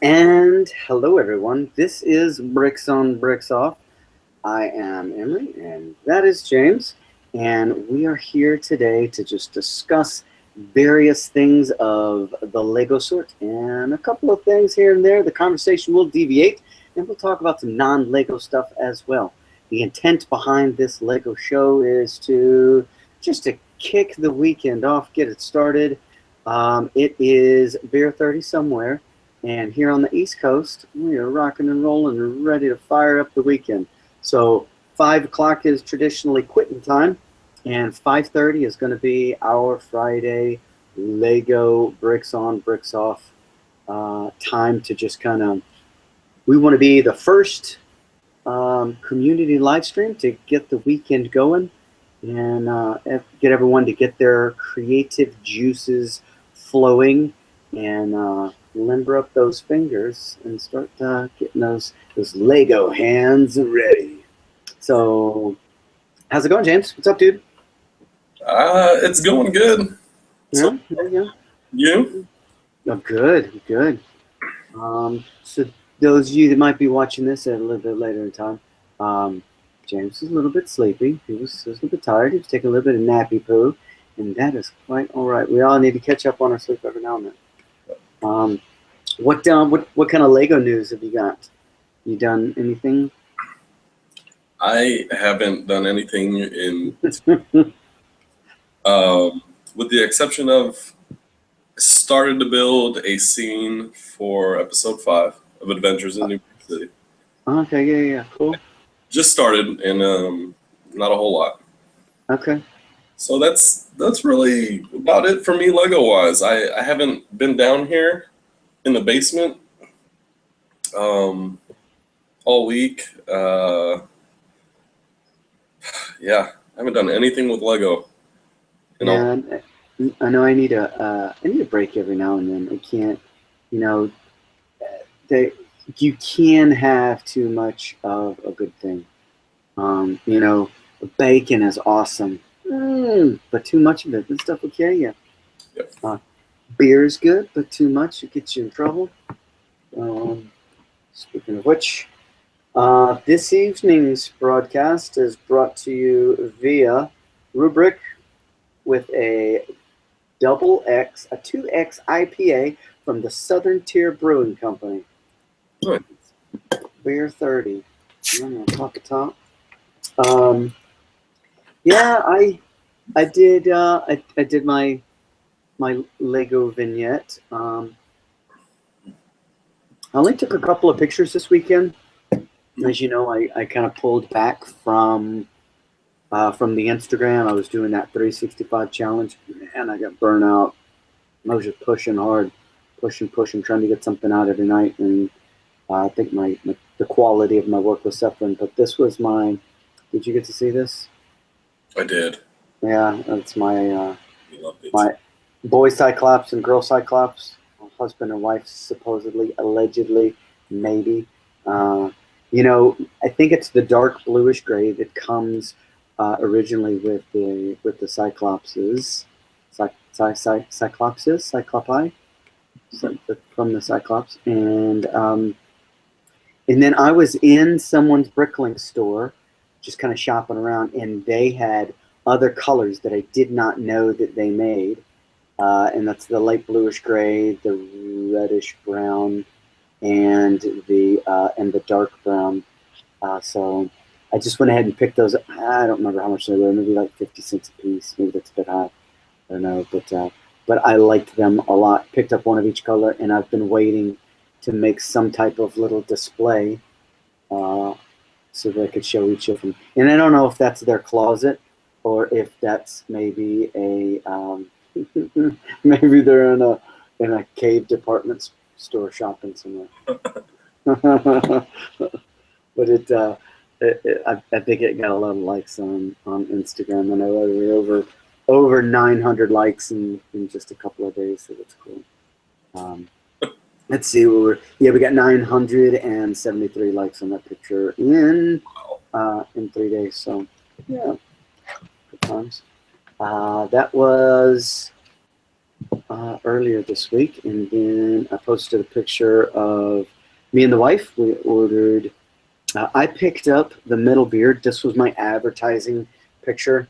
And hello, everyone. This is Bricks on Bricks Off. I am Emery, and that is James. And we are here today to just discuss various things of the Lego sort and a couple of things here and there. The conversation will deviate, and we'll talk about some non Lego stuff as well. The intent behind this Lego show is to kick the weekend off, get it started. It is beer 30 somewhere. And here on the East Coast, we are rocking and rolling and ready to fire up the weekend. So 5 o'clock is traditionally quitting time, and 5:30 is going to be our Friday Lego bricks on, bricks off time to just kind of. We want to be the first community live stream to get the weekend going and get everyone to get their creative juices flowing and limber up those fingers and start getting those Lego hands ready. So, how's it going, James? What's up, dude? It's going good. So Yeah, there you you? go. Oh, good, good. So those of you that might be watching this at a little bit later in time, James is a little bit sleepy. He was a little bit tired. He was taking a little bit of nappy poo, and that is quite all right. We all need to catch up on our sleep every now and then. Um, what kind of Lego news have you got? You done anything? I haven't done anything with the exception of started to build a scene for episode 5 of Adventures in New York City. Okay, yeah, cool. Just started and not a whole lot. Okay. So that's really about it for me Lego wise. I haven't been down here in the basement um, all week. Yeah, I haven't done anything with Lego. Yeah, I know I need a break every now and then. I can't, you know, they you can have too much of a good thing. You know, bacon is awesome, but too much of it, this stuff will kill you. Yep. Beer is good, but too much it gets you in trouble. Um, Speaking of which, this evening's broadcast is brought to you via Rubrick with a a 2X IPA from the Southern Tier Brewing Company. Good. Beer 30. I'm gonna top the top. Um, yeah, I did my Lego vignette. I only took a couple of pictures this weekend. As you know, I kind of pulled back from the Instagram. I was doing that 365 challenge, and I got burnt out. I was just pushing hard, pushing, trying to get something out every night, and I think the quality of my work was suffering. But this was my. Did you get to see this? I did. Yeah, that's my You loved it. my boy Cyclops and girl Cyclops, husband and wife, supposedly, allegedly, maybe. Uh, you know, I think it's the dark bluish gray that comes originally with the Cyclopses, Cyclopses, Cyclopi, from the Cyclops, and then I was in someone's brickling store, just kind of shopping around, and they had other colors that I did not know that they made. And that's the light bluish gray, the reddish brown, and the dark brown. So I just went ahead and picked those. I don't remember how much they were. Maybe like 50 cents a piece. Maybe that's a bit high. I don't know, but I liked them a lot. Picked up one of each color, and I've been waiting to make some type of little display so that I could show each of them. And I don't know if that's their closet or if that's maybe a maybe they're in a cave department store shopping somewhere. But I think it got a lot of likes on Instagram. I know we were over 900 likes in just a couple of days, so that's cool. Let's see, we got 973 likes on that picture in 3 days. So yeah, good times. That was earlier this week, and then I posted a picture of me and the wife. We ordered. I picked up the metal beard. This was my advertising picture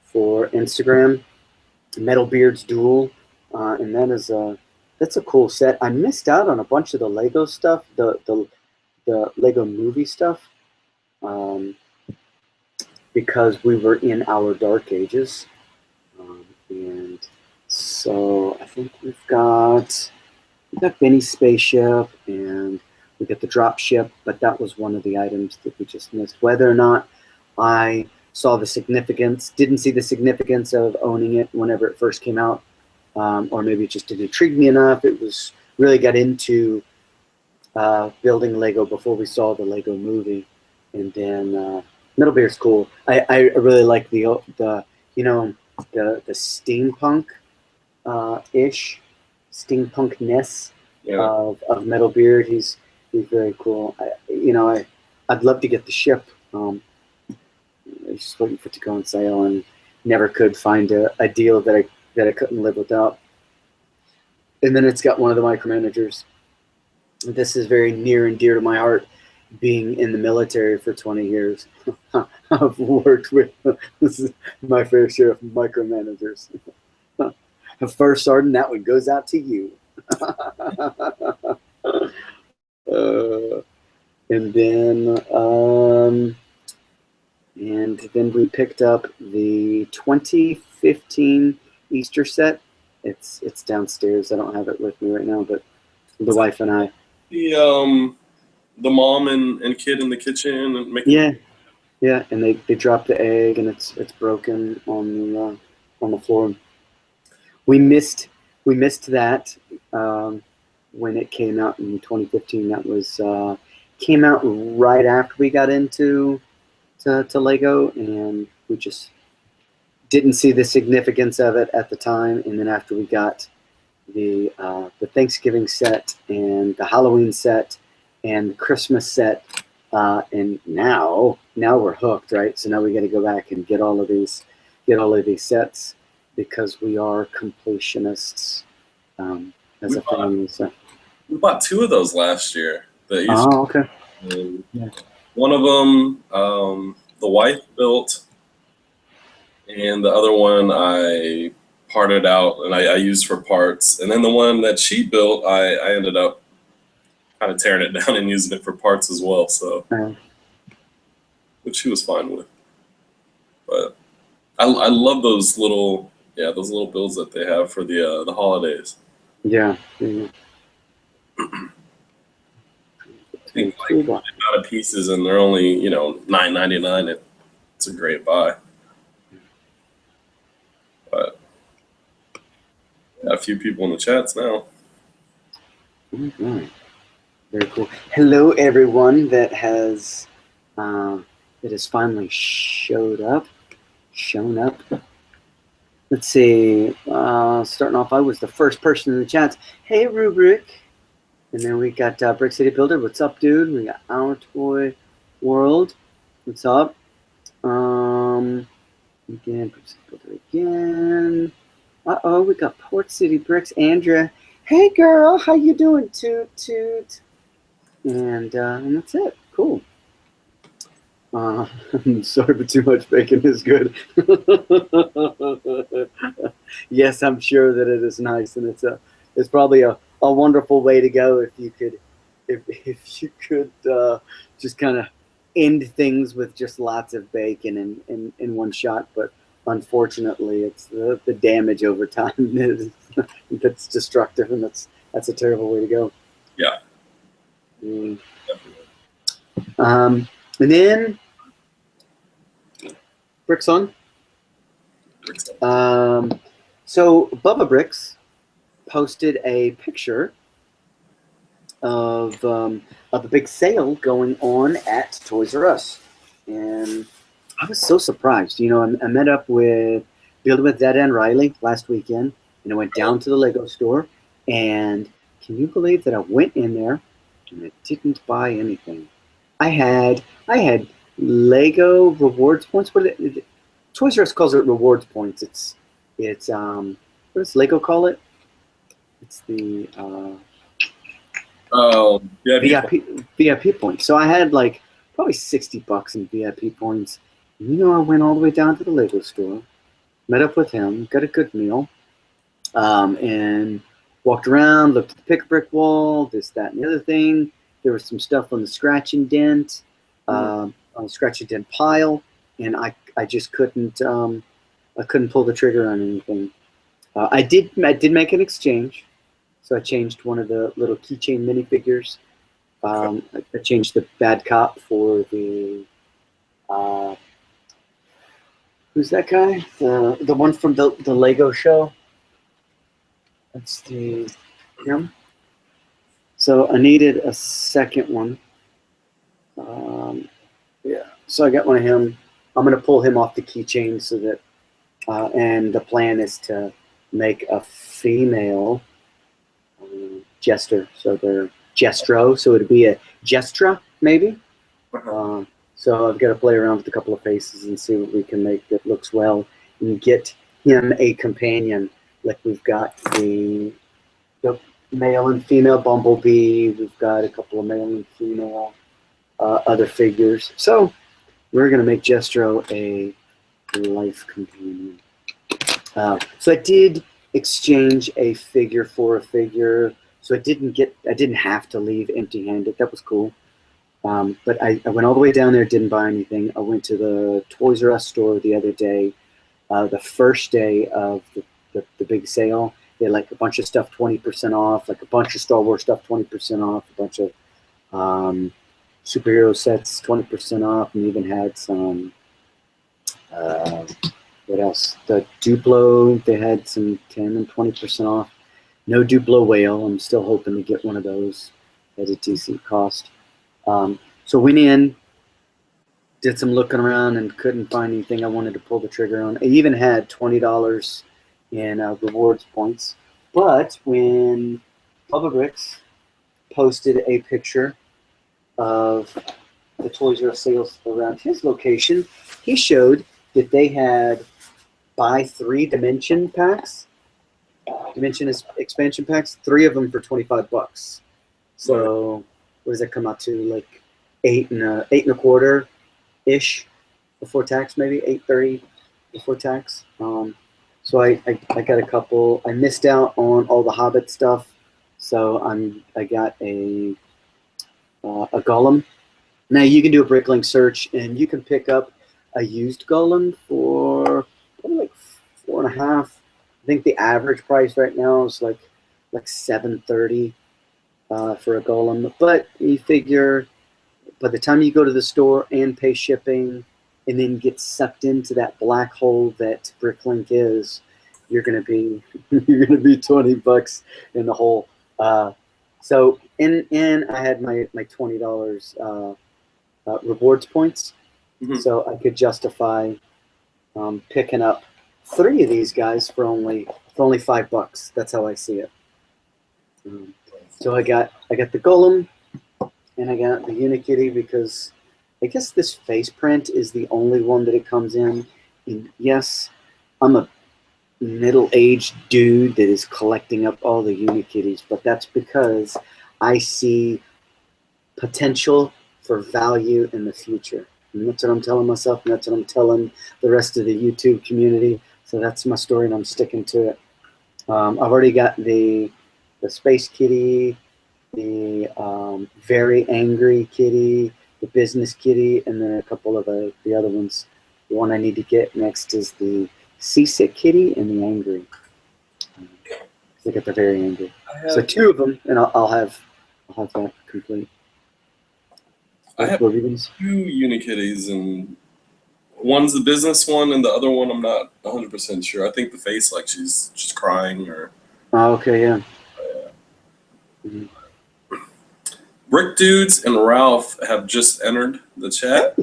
for Instagram. Metal Beards Duel, and that's a cool set. I missed out on a bunch of the Lego stuff, the Lego movie stuff, because we were in our dark ages, and so I think we've got Benny's spaceship and we got the drop ship, but that was one of the items that we just missed. Whether or not I saw the significance, didn't see the significance of owning it whenever it first came out, or maybe it just didn't intrigue me enough. It was really got into building Lego before we saw the Lego movie, and then Metal Bear's cool. I really like the steampunk ish steampunkness of Metal Beard. He's very cool. I'd love to get the ship. I was just waiting for it to go on sale and never could find a deal that I couldn't live without. And then it's got one of the micromanagers. This is very near and dear to my heart, being in the military for 20 years. I've worked with my fair share of micromanagers. First Sergeant, that one goes out to you. And then we picked up the 2015 Easter set. It's downstairs. I don't have it with me right now, but the wife and I. The mom and kid in the kitchen and making. Yeah, and they dropped the egg and it's broken on the floor. We missed that when it came out in 2015. That was came out right after we got into to Lego, and we just didn't see the significance of it at the time. And then after we got the Thanksgiving set and the Halloween set and the Christmas set, and now we're hooked, right? So now we got to go back and get all of these sets because we are completionists as a family. So we bought 2 of those last year. Oh, okay. Yeah. One of them, the wife built, and the other one I parted out and I used for parts. And then the one that she built, I ended up kind of tearing it down and using it for parts as well. So, which she was fine with. But I love those little builds that they have for the holidays. Yeah. I think like the amount of pieces, and they're only $9.99. It's a great buy. But a few people in the chats now. All right. Very cool. Hello, everyone that has finally shown up. Let's see. Starting off, I was the first person in the chats. Hey, Rubrick. And then we got Brick City Builder. What's up, dude? We got Our Toy World. What's up? Again, Brick City Builder again. Uh-oh, we got Port City Bricks. Andrea. Hey, girl. How you doing? Toot. And that's it. Cool. I'm sorry, but too much bacon is good. Yes, I'm sure that it is nice, and it's probably a wonderful way to go if you could just kind of end things with just lots of bacon in one shot. But unfortunately, it's the damage over time that's destructive, and that's a terrible way to go. Yeah. And then Bricks on. So Bubba Bricks posted a picture of a big sale going on at Toys R Us, and I was so surprised. I met up with Building with Dad and Riley last weekend, and I went down to the Lego store, and can you believe that I went in there and I didn't buy anything? I had Lego rewards points. Toys R Us calls it rewards points. It's what does Lego call it? It's the Oh, yeah. VIP points. So I had like probably $60 in VIP points. And, I went all the way down to the Lego store, met up with him, got a good meal, and walked around, looked at the pick a brick wall, this, that, and the other thing. There was some stuff on the scratch and dent, on the scratch and dent pile, and I just couldn't I couldn't pull the trigger on anything. I did make an exchange, so I changed one of the little keychain minifigures. I changed the bad cop for the who's that guy? The one from the Lego show. That's him. So I needed a second one. Yeah, so I got one of him. I'm gonna pull him off the keychain so that, and the plan is to make a female jester. So they're Jestro, so it'd be a Jestra maybe. So I've got to play around with a couple of faces and see what we can make that looks well, and get him a companion. Like we've got the male and female Bumblebee. We've got a couple of male and female other figures. So we're going to make Jestro a life companion. So I did exchange a figure for a figure. So I didn't have to leave empty-handed. That was cool. But I went all the way down there, didn't buy anything. I went to the Toys R Us store the other day, the first day of the big sale. They had like a bunch of stuff 20% off, like a bunch of Star Wars stuff 20% off, a bunch of superhero sets 20% off, and even had some, what else? The Duplo, they had some 10 and 20% off. No Duplo whale. I'm still hoping to get one of those at a decent cost. So went in, did some looking around, and couldn't find anything I wanted to pull the trigger on. I even had $20 in rewards points. But when Bubba Bricks posted a picture of the Toys R Us sales around his location, he showed that they had buy 3 dimension packs, dimension expansion packs, 3 of them for $25. So what does that come out to? Like eight and a quarter ish before tax, maybe $8.30 before tax. So I got a couple. I missed out on all the Hobbit stuff, so I got a Golem. Now you can do a Bricklink search, and you can pick up a used Golem for probably like $4.50. I think the average price right now is like $7.30 for a Golem. But you figure by the time you go to the store and pay shipping, and then get sucked into that black hole that Bricklink is, you're gonna be $20 in the hole. So and I had my $20 rewards points, so I could justify picking up 3 of these guys for only $5. That's how I see it. So I got the Golem, and I got the Unikitty, because I guess this face print is the only one that it comes in. And yes, I'm a middle-aged dude that is collecting up all the Unikitties, but that's because I see potential for value in the future. And that's what I'm telling myself, and that's what I'm telling the rest of the YouTube community. So that's my story, and I'm sticking to it. I've already got the Space Kitty, the Very Angry Kitty, the Business Kitty, and then a couple of the other ones. The one I need to get next is the Seasick Kitty and the Angry. I got the Very Angry. So 2 of them, and I'll have that complete. I have 2 Unikitties, and one's the business one, and the other one I'm not 100% sure. I think the face, like she's crying, or. Oh, okay, yeah. Brick Dudes and Ralph have just entered the chat.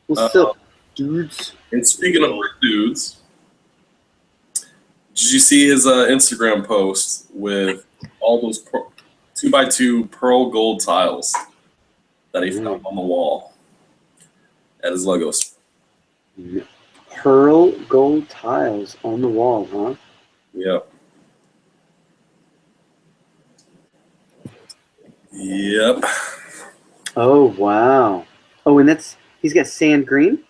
What's up, dudes? And speaking of Brick Dudes, did you see his Instagram post with all those 2x2 pearl gold tiles that he found on the wall at his Lego store? Pearl gold tiles on the wall, huh? Yep. Yep. Oh wow. Oh, and he's got sand green.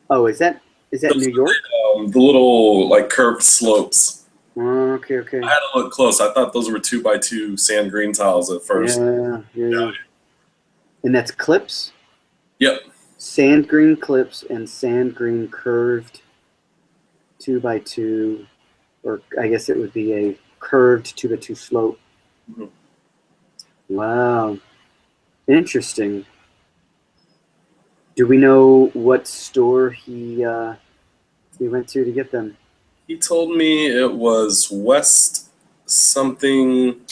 Oh, is that New York? The little like curved slopes. Oh, okay, okay. I had to look close. I thought those were 2x2 sand green tiles at first. Yeah. And that's clips? Yep. Sand green clips and sand green curved 2x2, or I guess it would be a curved 2x2 slope. Mhm. Wow. Interesting. Do we know what store he went to get them? He told me it was West something.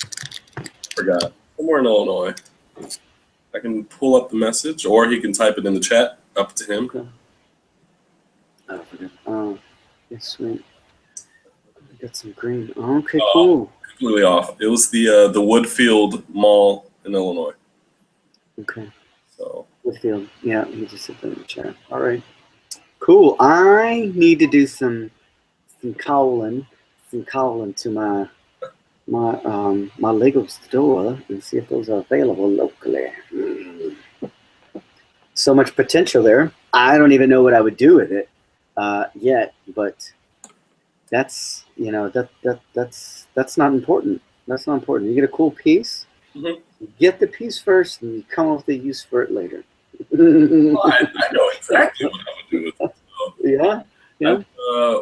Forgot. Somewhere in Illinois. I can pull up the message, or he can type it in the chat. Up to him. Okay. Oh, forget. Oh, yes, sweet. I got some green. Oh, okay, cool. Completely off. It was the Woodfield Mall in Illinois. Okay. So. Woodfield. Yeah, he just said that in the chat. All right. Cool. I need to do some calling to my Lego store and see if those are available locally. So much potential there. I don't even know what I would do with it yet, but that's that's not important. That's not important. You get a cool piece, Mm-hmm. you get the piece first, and you come up with a use for it later. Well, I know exactly what I would do with it. So. Yeah.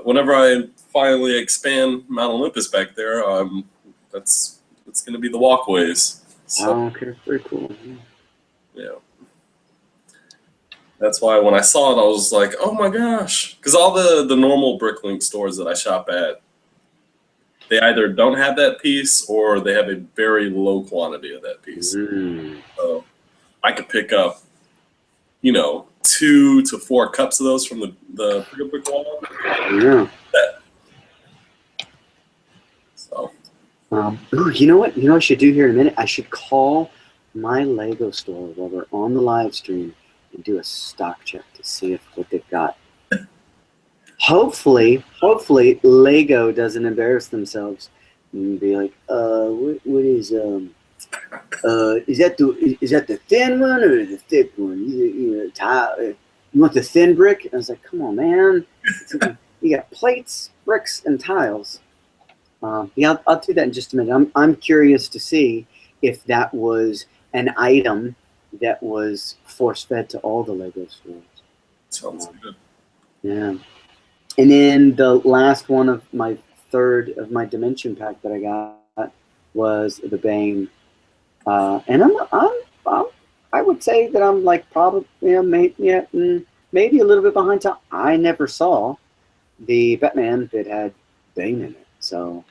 Whenever I finally expand Mount Olympus back there, it's going to be the walkways. So, Oh, okay, very cool. Yeah. That's why when I saw it, I was like, oh my gosh. Because all the normal Bricklink stores that I shop at, they either don't have that piece or they have a very low quantity of that piece. So I could pick up, 2 to 4 cups of those from the brick wall. Yeah. So. Ooh, you know what? You know what I should do here in a minute? I should call my Lego store while we're on the live stream and do a stock check to see what they've got. Hopefully Lego doesn't embarrass themselves and be like, what is that the thin one or the thick one? You want the thin brick? I was like, come on, man. You got plates, bricks, and tiles. Yeah, I'll do that in just a minute. I'm curious to see if that was an item that was force-fed to all the Lego stores. Sounds good. Yeah. And then the last one of my third of my dimension pack that I got was the Bane. And I would say that I'm like probably maybe a little bit behind time. I never saw the Batman that had Bane in it, so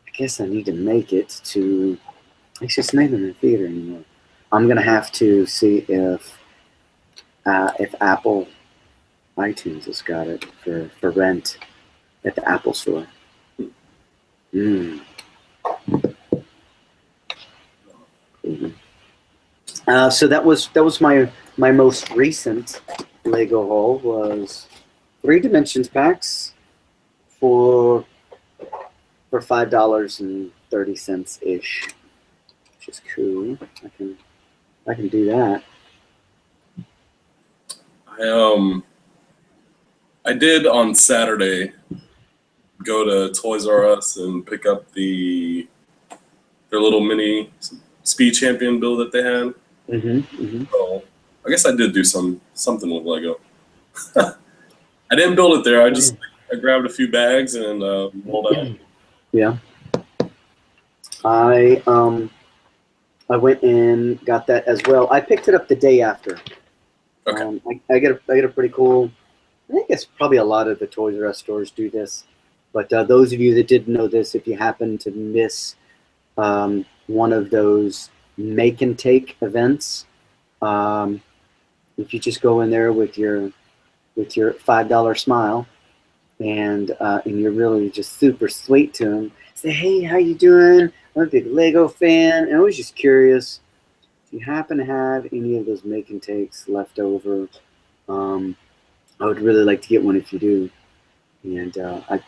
I guess I need to make it to. It's just not in the theater anymore. I'm gonna have to see if Apple iTunes has got it for rent at the Apple store. So that was my most recent Lego haul, was 3 Dimensions packs for $5.30 ish, which is cool. I can do that. I did on Saturday go to Toys R Us and pick up their little mini Speed Champion build that they had. So I guess I did do something with Lego. I didn't build it there. I grabbed a few bags and rolled out. Yeah. I went and got that as well. I picked it up the day after. Okay. I get a pretty cool. I think it's probably a lot of the Toys R Us stores do this, but those of you that didn't know this, if you happen to miss one of those make and take events, if you just go in there with your $5 smile and you're really just super sweet to them, say, hey, how you doing? I'm a big Lego fan, and I was just curious if you happen to have any of those make and takes left over. I would really like to get one if you do. And I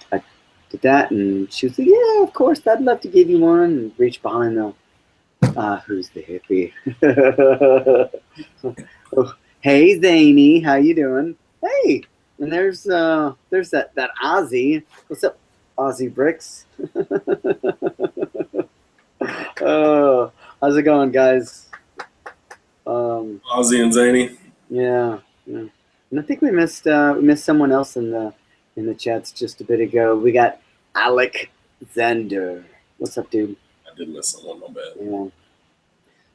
did that, and she was like, yeah, of course, I'd love to give you one, and reached behind the Who's the hippie? Oh, hey, Zany, how you doing? Hey, and there's that Ozzy. What's up, Ozzy Bricks? Oh, how's it going, guys? Ozzy and Zany. Yeah, yeah. And I think we missed someone else in the chats just a bit ago. We got Alexander. What's up, dude? I did miss someone, my bad. Yeah.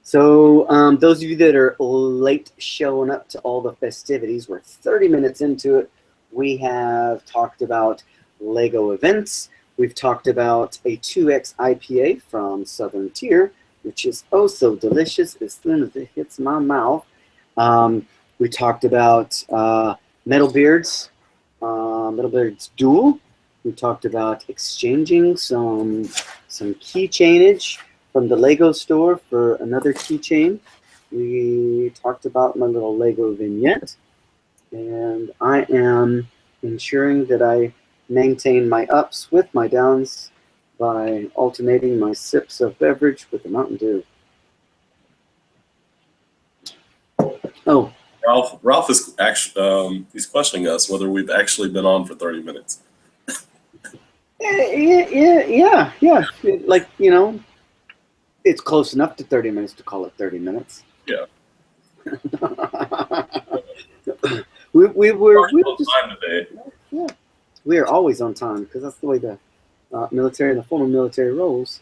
So those of you that are late showing up to all the festivities, we're 30 minutes into it. We have talked about Lego events. We've talked about a 2X IPA from Southern Tier, which is oh so delicious as soon as it hits my mouth. We talked about Metal Beards Duel. We talked about exchanging some keychainage from the Lego store for another keychain. We talked about my little Lego vignette, and I am ensuring that I maintain my ups with my downs by alternating my sips of beverage with the Mountain Dew. Oh, Ralph is actually he's questioning us whether we've actually been on for 30 minutes. yeah. Like, you know, it's close enough to 30 minutes to call it 30 minutes. Yeah. we're on just, time today. yeah, we are always on time because that's the way the military and the former military rolls.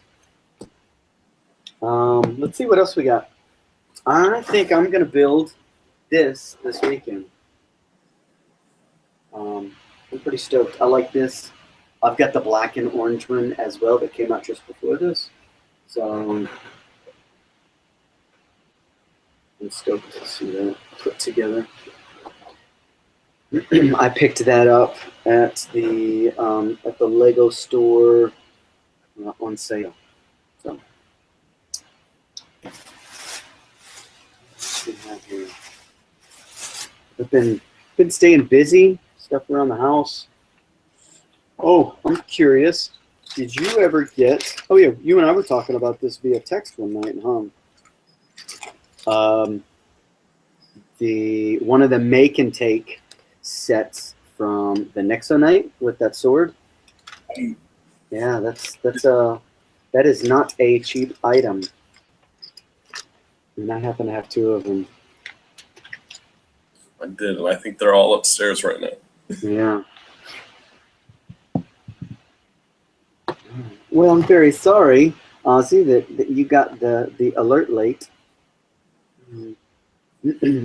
Let's see what else we got. I think I'm gonna build this weekend. I'm pretty stoked. I like this. I've got the black and orange one as well that came out just before this. So I'm stoked to see that put together. I picked that up at the Lego store on sale. So what we have here. I've been staying busy, stuff around the house. Oh, I'm curious. Did you ever get? Oh yeah, you and I were talking about this via text one night, huh? The one of the make and take sets from the Nexonite with that sword. Yeah, that is not a cheap item. And I happen to have two of them. I did, and I think they're all upstairs right now. Yeah. Well, I'm very sorry, Ozzy, that you got the alert late.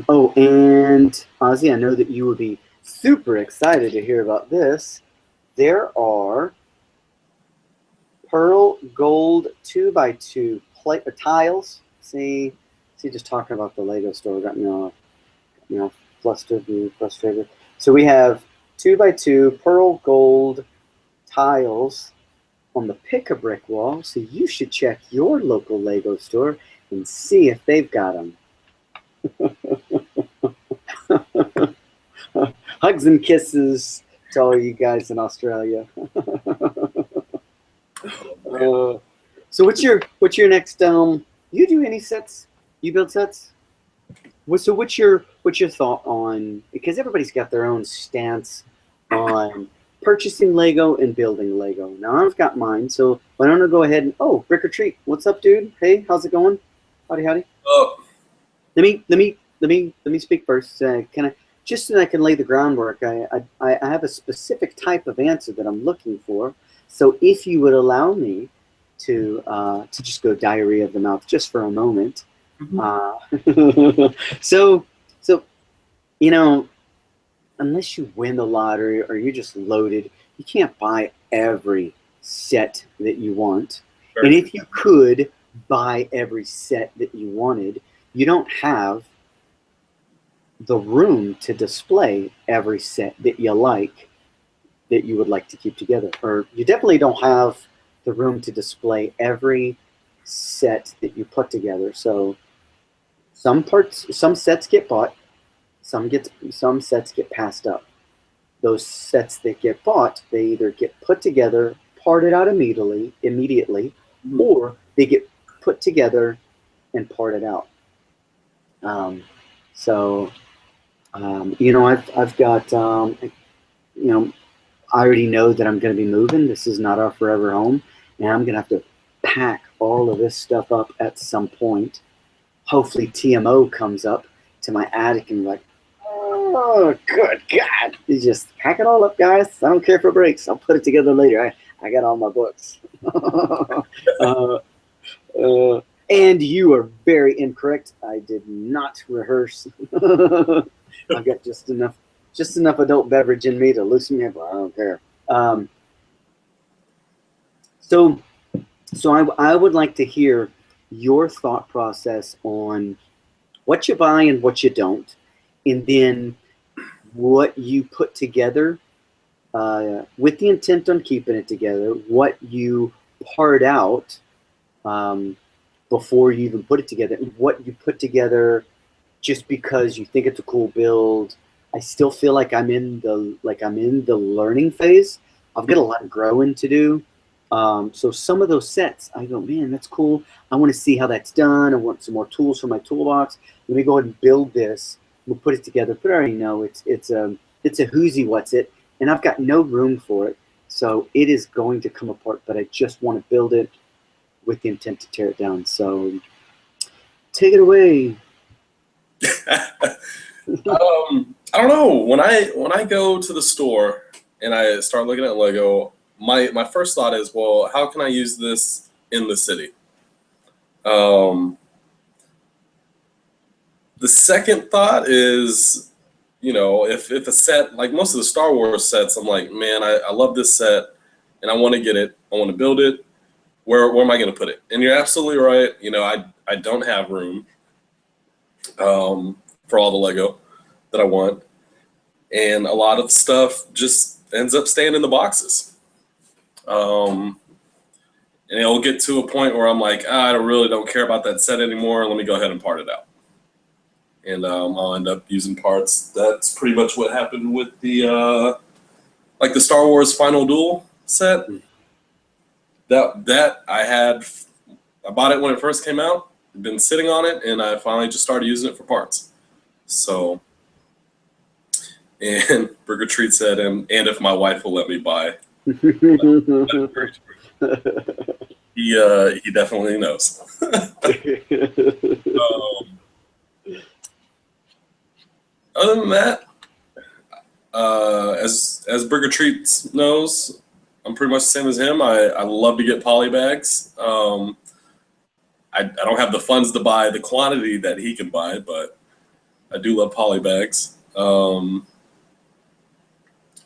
Oh, and Ozzy, I know that you would be super excited to hear about this. There are pearl gold 2x2 tiles. See, just talking about the Lego store got me all, frustrated. So we have 2x2 pearl gold tiles on the Pick-a-Brick wall. So you should check your local Lego store and see if they've got them. Hugs and kisses to all you guys in Australia. So what's your next you do any sets? You build sets? So what's your thought on, because everybody's got their own stance on purchasing Lego and building Lego. Now I've got mine, so why don't I go ahead and Brick or Treat. What's up, dude? Hey, how's it going? Howdy. Let me speak first. Can I, just so that I can lay the groundwork, I have a specific type of answer that I'm looking for. So if you would allow me to just go diarrhea of the mouth just for a moment. So unless you win the lottery or you're just loaded, you can't buy every set that you want. And if you could buy every set that you wanted, you don't have the room to display every set that you would like to keep together. Or you definitely don't have the room to display every set that you put together. So some sets get bought, some sets get passed up. Those sets that get bought, they either get put together, parted out immediately, or they get put together and part it out. So you know, I've got you know, I already know that I'm going to be moving. This is not our forever home, and I'm going to have to pack all of this stuff up at some point. Hopefully, TMO comes up to my attic and be like, oh, good God. You just pack it all up, guys. I don't care if it breaks. I'll put it together later. I got all my books. uh, and you are very incorrect. I did not rehearse. I've got just enough adult beverage in me to loosen me up. I don't care. Um, so, I would like to hear your thought process on what you buy and what you don't, and then what you put together with the intent on keeping it together, what you part out before you even put it together, and what you put together just because you think it's a cool build. I still feel like I'm in the learning phase. I've got a lot of growing to do. So some of those sets, I go, man, that's cool. I want to see how that's done. I want some more tools for my toolbox. Let me go ahead and build this. We'll put it together. But I already know it's a whoozy what's it, and I've got no room for it. So it is going to come apart. But I just want to build it with the intent to tear it down. So take it away. I don't know. When I go to the store and I start looking at Lego, my first thought is, well, how can I use this in the city? The second thought is, you know, if a set, like most of the Star Wars sets, I'm like, man, I love this set and I want to get it. I want to build it. Where am I going to put it? And you're absolutely right. You know, I don't have room for all the Lego that I want. And a lot of stuff just ends up staying in the boxes. And it'll get to a point where I'm like, I really don't care about that set anymore. Let me go ahead and part it out. And I'll end up using parts. That's pretty much what happened with the like the Star Wars Final Duel set. That I bought it when it first came out. I've been sitting on it, and I finally just started using it for parts. So, and Burger Treat said, and if my wife will let me buy. He definitely knows. Other than that, as Burger Treats knows, I'm pretty much the same as him. I love to get poly bags. I don't have the funds to buy the quantity that he can buy, but I do love poly bags.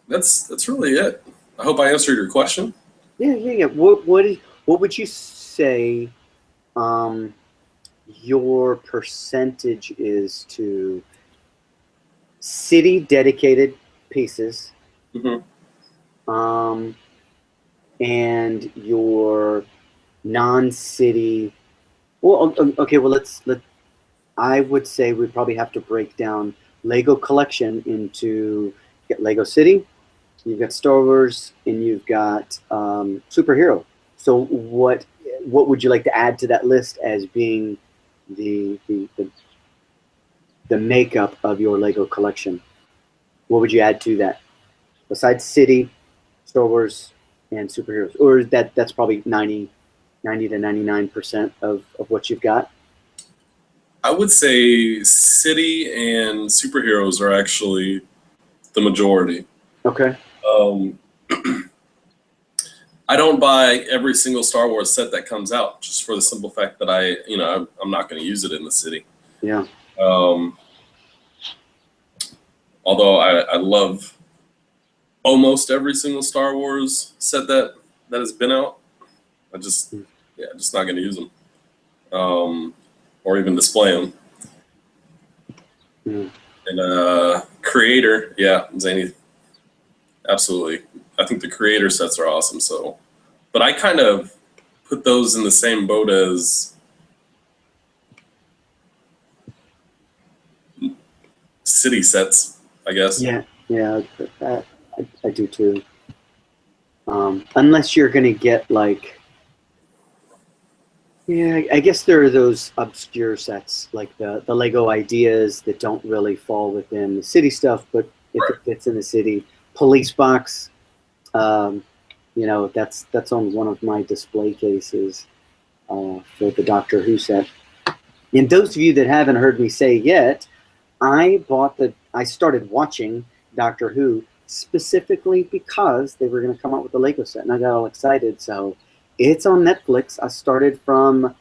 That's really it. I hope I answered your question. Yeah. What would you say your percentage is to city dedicated pieces, Mm-hmm. and your non-city? Well, okay. Well, I would say we probably have to break down Lego collection into Lego City. You've got Star Wars, and you've got superhero. So what would you like to add to that list as being the makeup of your Lego collection? What would you add to that besides city, Star Wars, and superheroes? Or that's probably 90 to 99% of what you've got? I would say city and superheroes are actually the majority. Okay. I don't buy every single Star Wars set that comes out just for the simple fact that I'm not going to use it in the city. Yeah. Although I love almost every single Star Wars set that has been out, just not going to use them, or even display them. Mm. And creator, Zany, absolutely. I think the creator sets are awesome. So, but I kind of put those in the same boat as city sets, I guess. Yeah. I do too. Unless you're gonna get like Yeah, I guess there are those obscure sets like the Lego ideas that don't really fall within the city stuff, but if it Right. fits in the city, police box. Um, that's on one of my display cases for the Doctor Who set. And those of you that haven't heard me say yet, I started watching Doctor Who specifically because they were going to come out with the Lego set, and I got all excited. So it's on Netflix. I started from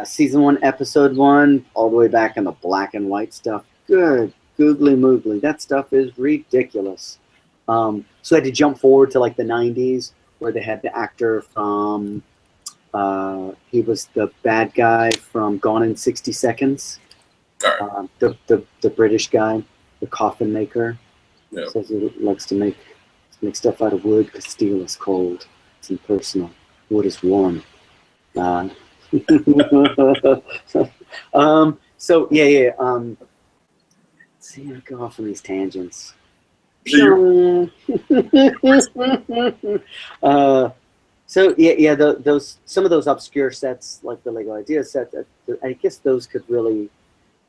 season one, episode one, all the way back in the black and white stuff. Good googly moogly, that stuff is ridiculous. So I had to jump forward to like the '90s where they had the actor from. He was the bad guy from Gone in 60 Seconds. All right. The British guy, the coffin maker, Yeah. says he likes to make stuff out of wood because steel is cold. It's impersonal. Wood is warm. Uh, so yeah. See, I go off on these tangents. You- uh, so yeah, those some of those obscure sets, like the Lego Idea set, I guess those could really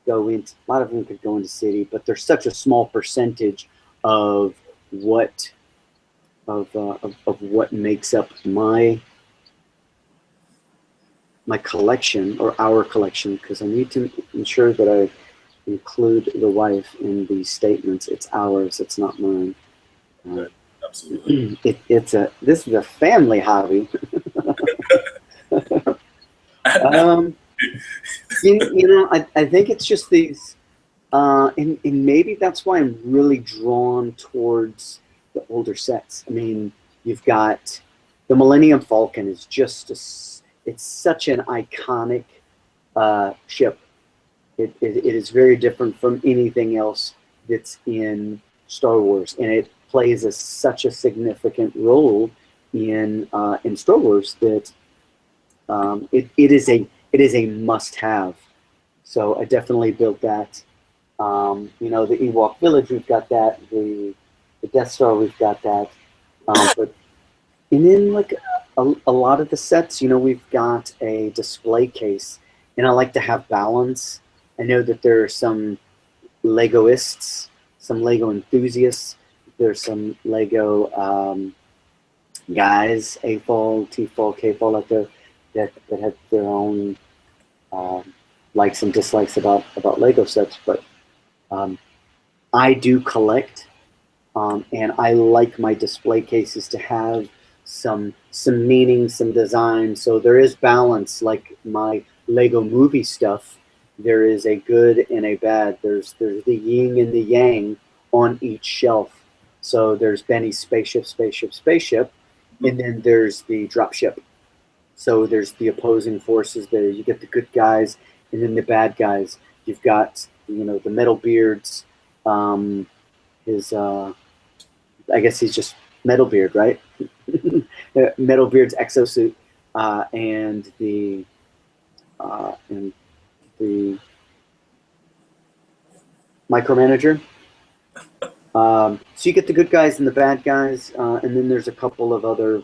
go into. A lot of them could go into city, but they're such a small percentage of what of what makes up my collection or our collection, because I need to ensure that I include the wife in these statements. It's ours. It's not mine. Uh, Absolutely. this is a family hobby. um, I think it's just these, and maybe that's why I'm really drawn towards the older sets. I mean, you've got the Millennium Falcon is just it's such an iconic ship. It is very different from anything else that's in Star Wars, and it plays such a significant role in Star Wars that it is a must have. So I definitely built that. The Ewok Village, we've got that. The Death Star, we've got that. But and then like a lot of the sets, we've got a display case, and I like to have balance. I know that there are some Legoists, some Lego enthusiasts. There's some Lego guys, A-fall, T-fall, K-fall out there that have their own likes and dislikes about Lego sets. But um, I do collect, and I like my display cases to have some meaning, some design. So there is balance. Like my Lego movie stuff, there is a good and a bad. There's the yin and the yang on each shelf. So there's Benny's spaceship, spaceship, spaceship, and then there's the dropship. So there's the opposing forces there. You get the good guys and then the bad guys. You've got the Metal Beards. His I guess he's just Metalbeard, right? Metalbeard's exosuit and the micromanager. So you get the good guys and the bad guys, and then there's a couple of other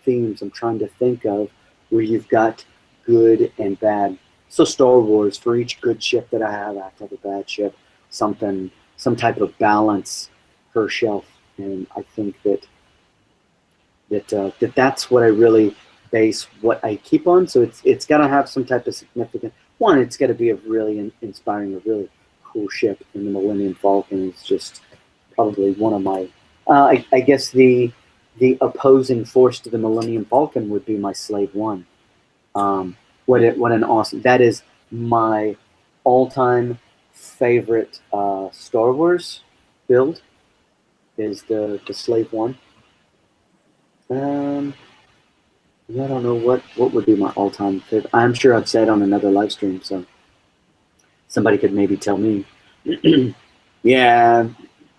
themes I'm trying to think of where you've got good and bad. So Star Wars, for each good ship that I have to have a bad ship, some type of balance per shelf, and I think that's what I really base what I keep on. So it's got to have some type of significant one. It's got to be a really inspiring, a really cool ship, and the Millennium Falcon is just probably one of my. I guess the opposing force to the Millennium Falcon would be my Slave One. What an awesome! That is my all-time favorite Star Wars build. Is the Slave One. I don't know what would be my all-time favorite. I'm sure I've said on another live stream, so somebody could maybe tell me. Yeah,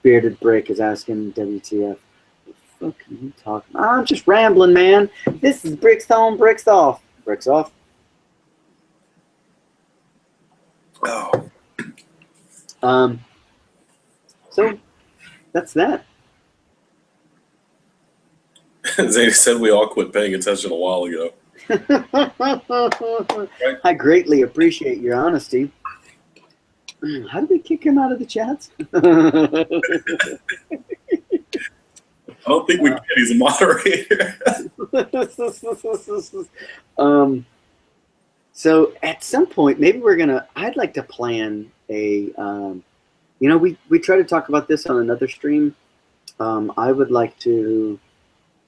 Bearded Brick is asking WTF. What the fuck are you talking about? I'm just rambling, man. This is Bricks on, Bricks off. Bricks off. Oh. So that's that. Zane said we all quit paying attention a while ago. I greatly appreciate your honesty. How did we kick him out of the chats? I don't think we can. He's a moderator. So at some point, maybe I'd like to plan a, we try to talk about this on another stream. I would like to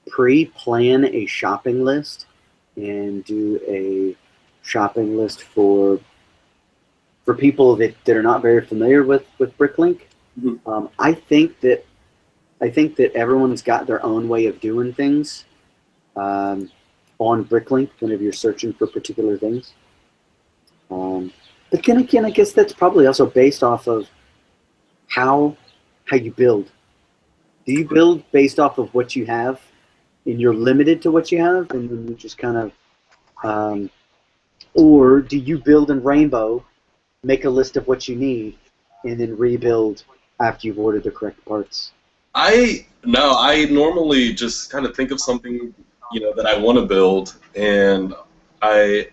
pre-plan a shopping list and do a shopping list for people that are not very familiar with Bricklink. Mm-hmm. I think that everyone's got their own way of doing things on Bricklink whenever you're searching for particular things. But then again, I guess that's probably also based off of how you build. Do you build based off of what you have, and you're limited to what you have, and then you just kind of, or do you build in Rainbow, make a list of what you need, and then rebuild after you've ordered the correct parts? I normally just kind of think of something, that I want to build, and I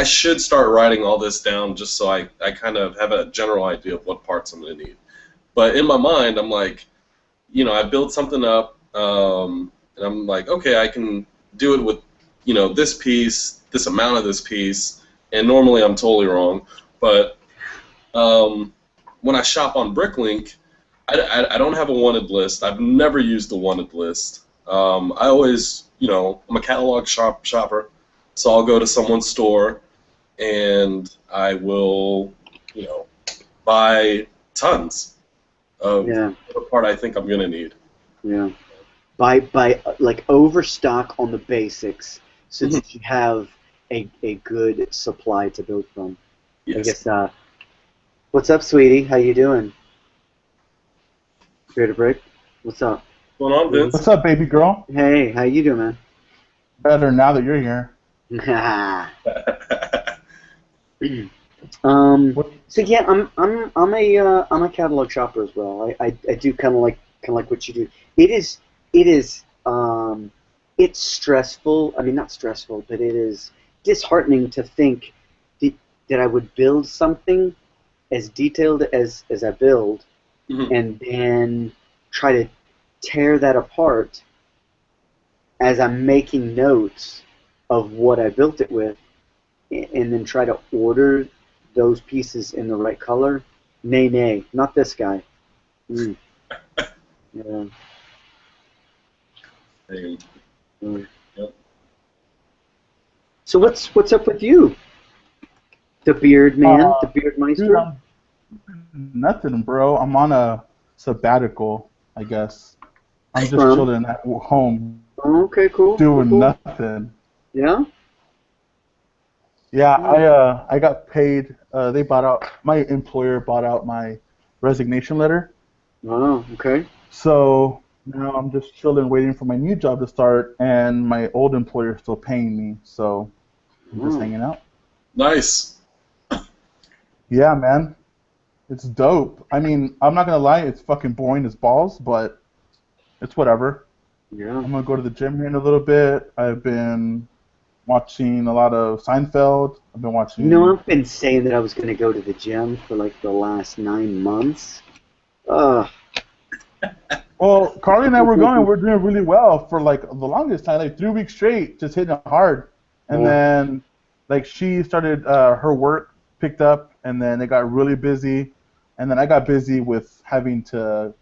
should start writing all this down just so I kind of have a general idea of what parts I'm going to need. But in my mind, I'm like, I build something up, and I'm like, okay, I can do it with, this piece, this amount of this piece, and normally I'm totally wrong. But when I shop on Bricklink, I don't have a wanted list. I've never used a wanted list. I always, I'm a catalog shopper, so I'll go to someone's store and I will, buy tons of the part I think I'm gonna need. Yeah. By like overstock on the basics so that you have a good supply to build from. Yes. I guess. What's up, sweetie? How you doing? Ready to break? What's up? What's going on, Vince? What's up, baby girl? Hey, how you doing, man? Better now that you're here. So yeah, I'm a catalog shopper as well. I do kind of like what you do. It's stressful. I mean, not stressful, but it is disheartening to think that I would build something as detailed as I build, and then try to tear that apart as I'm making notes of what I built it with, and then try to order those pieces in the right color. Nay, not this guy. Yeah. Yep. So what's up with you, the beard man, the beard meister? Nothing, bro. I'm on a sabbatical, I guess. I'm just chilling at home. Okay, cool. Doing nothing. Yeah. Yeah, I got paid. My employer bought out my resignation letter. Oh, okay. So now I'm just chilling, waiting for my new job to start, and my old employer is still paying me. So I'm just hanging out. Nice. Yeah, man. It's dope. I mean, I'm not gonna lie, it's fucking boring as balls, but it's whatever. Yeah. I'm gonna go to the gym here in a little bit. I've been watching a lot of Seinfeld. I've been watching. I've been saying that I was gonna go to the gym for like the last 9 months. Well, Carly and I were going. We're doing really well for like the longest time, like 3 weeks straight, just hitting it hard. And then, like, she started her work picked up, and then it got really busy. And then I got busy with having to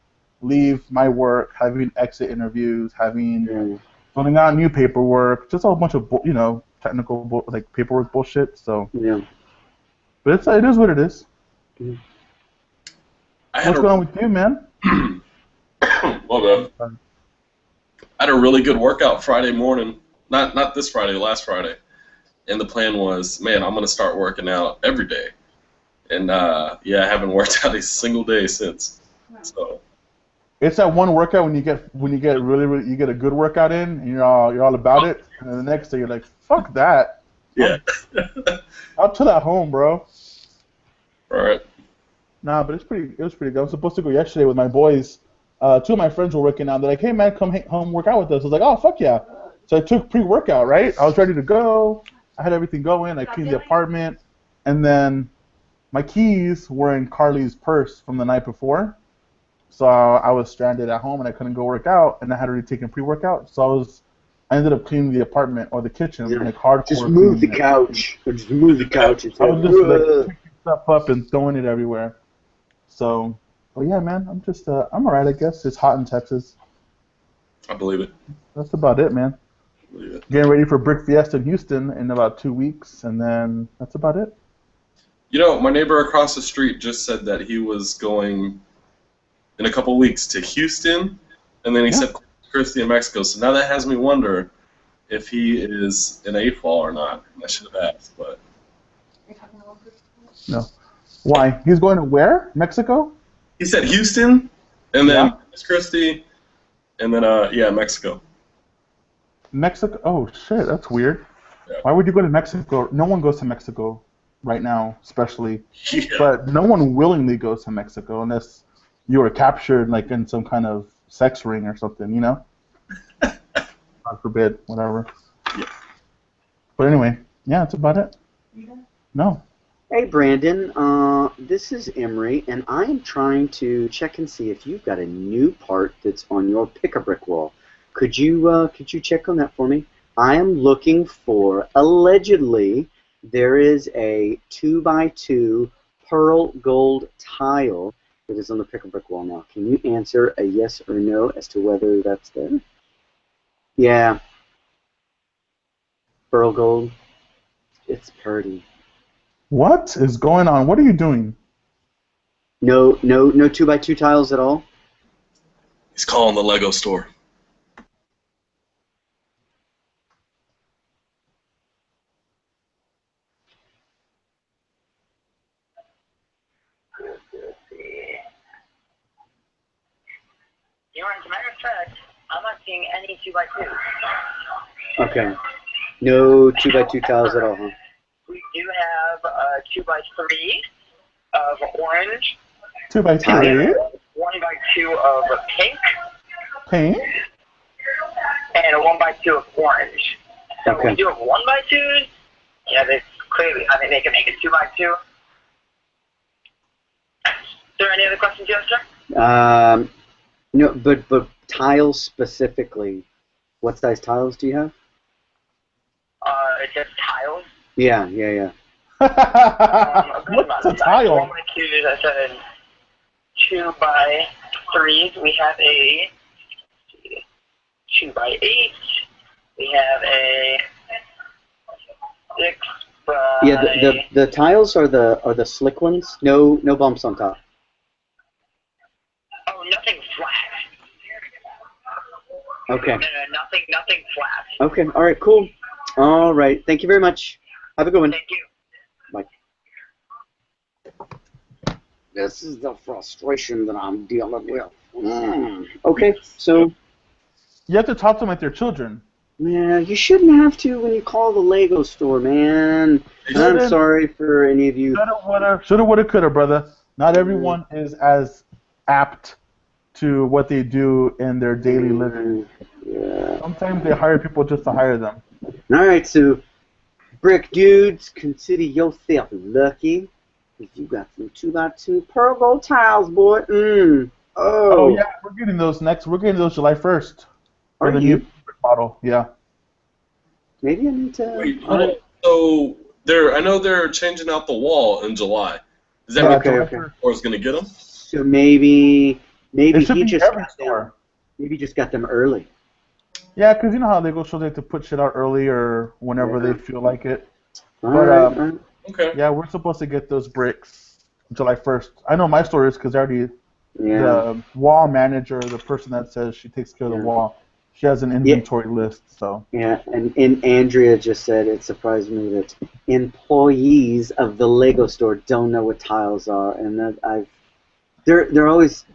leave my work, having exit interviews, filling out new paperwork, just a whole bunch of technical paperwork bullshit. So but it is what it is. What's going on with you, man? Well, I had a really good workout Friday morning. Not this Friday, last Friday. And the plan was, man, I'm gonna start working out every day. And I haven't worked out a single day since. So it's that one workout when you get really you get a good workout in, and you're all about it, and then the next day you're like, fuck that. Yeah. I'll chill at home, bro. All right. Nah, but it was pretty good. I was supposed to go yesterday with my boys. 2 of my friends were working out. They're like, hey man, come home work out with us. I was like, oh fuck yeah. So I took pre-workout, right? I was ready to go. I had everything going. I cleaned the apartment, and then my keys were in Carly's purse from the night before. So I was stranded at home and I couldn't go work out, and I had already taken pre-workout. So I ended up cleaning the apartment or the kitchen, like hardcore. Just move the couch. Or just move the couch. I was just like picking stuff up and throwing it everywhere. So, well, yeah, man, I'm alright, I guess. It's hot in Texas. I believe it. That's about it, man. I believe it. Getting ready for Brick Fiesta in Houston in about 2 weeks, and then that's about it. You know, my neighbor across the street just said that he was going in a couple weeks to Houston, and then he said Christie in Mexico. So now that has me wonder if he is in AFOL or not. I should have asked, but No. Why? He's going to where? Mexico? he said Houston, and then Christie, and then Mexico. Mexico? Oh shit, that's weird. Yeah. Why would you go to Mexico? No one goes to Mexico right now, especially. Yeah. But no one willingly goes to Mexico unless you were captured like in some kind of sex ring or something, you know? God forbid, whatever. Yeah. But anyway, yeah, that's about it. No. Hey, Brandon. This is Emery, and I am trying to check and see if you've got a new part that's on your pick-a-brick wall. Could you check on that for me? I am looking for, allegedly, there is a 2x2 pearl gold tile that is on the pick-a-brick wall now. Can you answer a yes or no as to whether that's there? Yeah. Pearl gold. It's pretty. What is going on? What are you doing? No 2x2 tiles at all? He's calling the Lego store. You know, as a matter of fact, I'm not seeing any 2x2s. Okay. No 2x2 tiles at all, huh? We do have a 2x3 of orange. 2x3? 1x2 of pink. Pink? And a 1x2 of orange. So Okay. we do have 1x2s. Yeah, they clearly, I think they can make a 2x2. Is there any other questions you have, sir? No, but tiles specifically. What size tiles do you have? It's just tiles. Yeah. A good What's amount a of tile? 1x2s, I said 2x3s. We have a 2x8. We have a 6x. Yeah, the tiles are the slick ones. No bumps on top. Oh, nothing flat. Okay. No, nothing flat. Okay. All right. Cool. All right. Thank you very much. Have a good one. Thank you. Bye. This is the frustration that I'm dealing with. Okay. So. You have to talk to them like they're children. Yeah, you shouldn't have to when you call the Lego store, man. And I'm sorry for any of you. Shoulda, woulda, coulda, brother. Not everyone is as apt to what they do in their daily living. Yeah. Sometimes they hire people just to hire them. All right, so brick dudes, consider yourself lucky if you got some 2x2 pearl gold tiles, boy. Oh yeah, we're getting those next. We're getting those July 1st. Are the you? new model? Yeah. Maybe I need to. Wait, hold on. So I know they're changing out the wall in July. Is that what Okay. or is going to get them? So maybe It should he be just every got store. them. Maybe he just got them early. Yeah, because you know how they go, so they have to put shit out early or whenever they feel like it. All But right. Okay. yeah, we're supposed to get those bricks July 1st. I know my store is because the wall manager, the person that says she takes care of the wall, she has an inventory list. So Yeah, and Andrea just said it surprised me that employees of the Lego store don't know what tiles are, and that they're always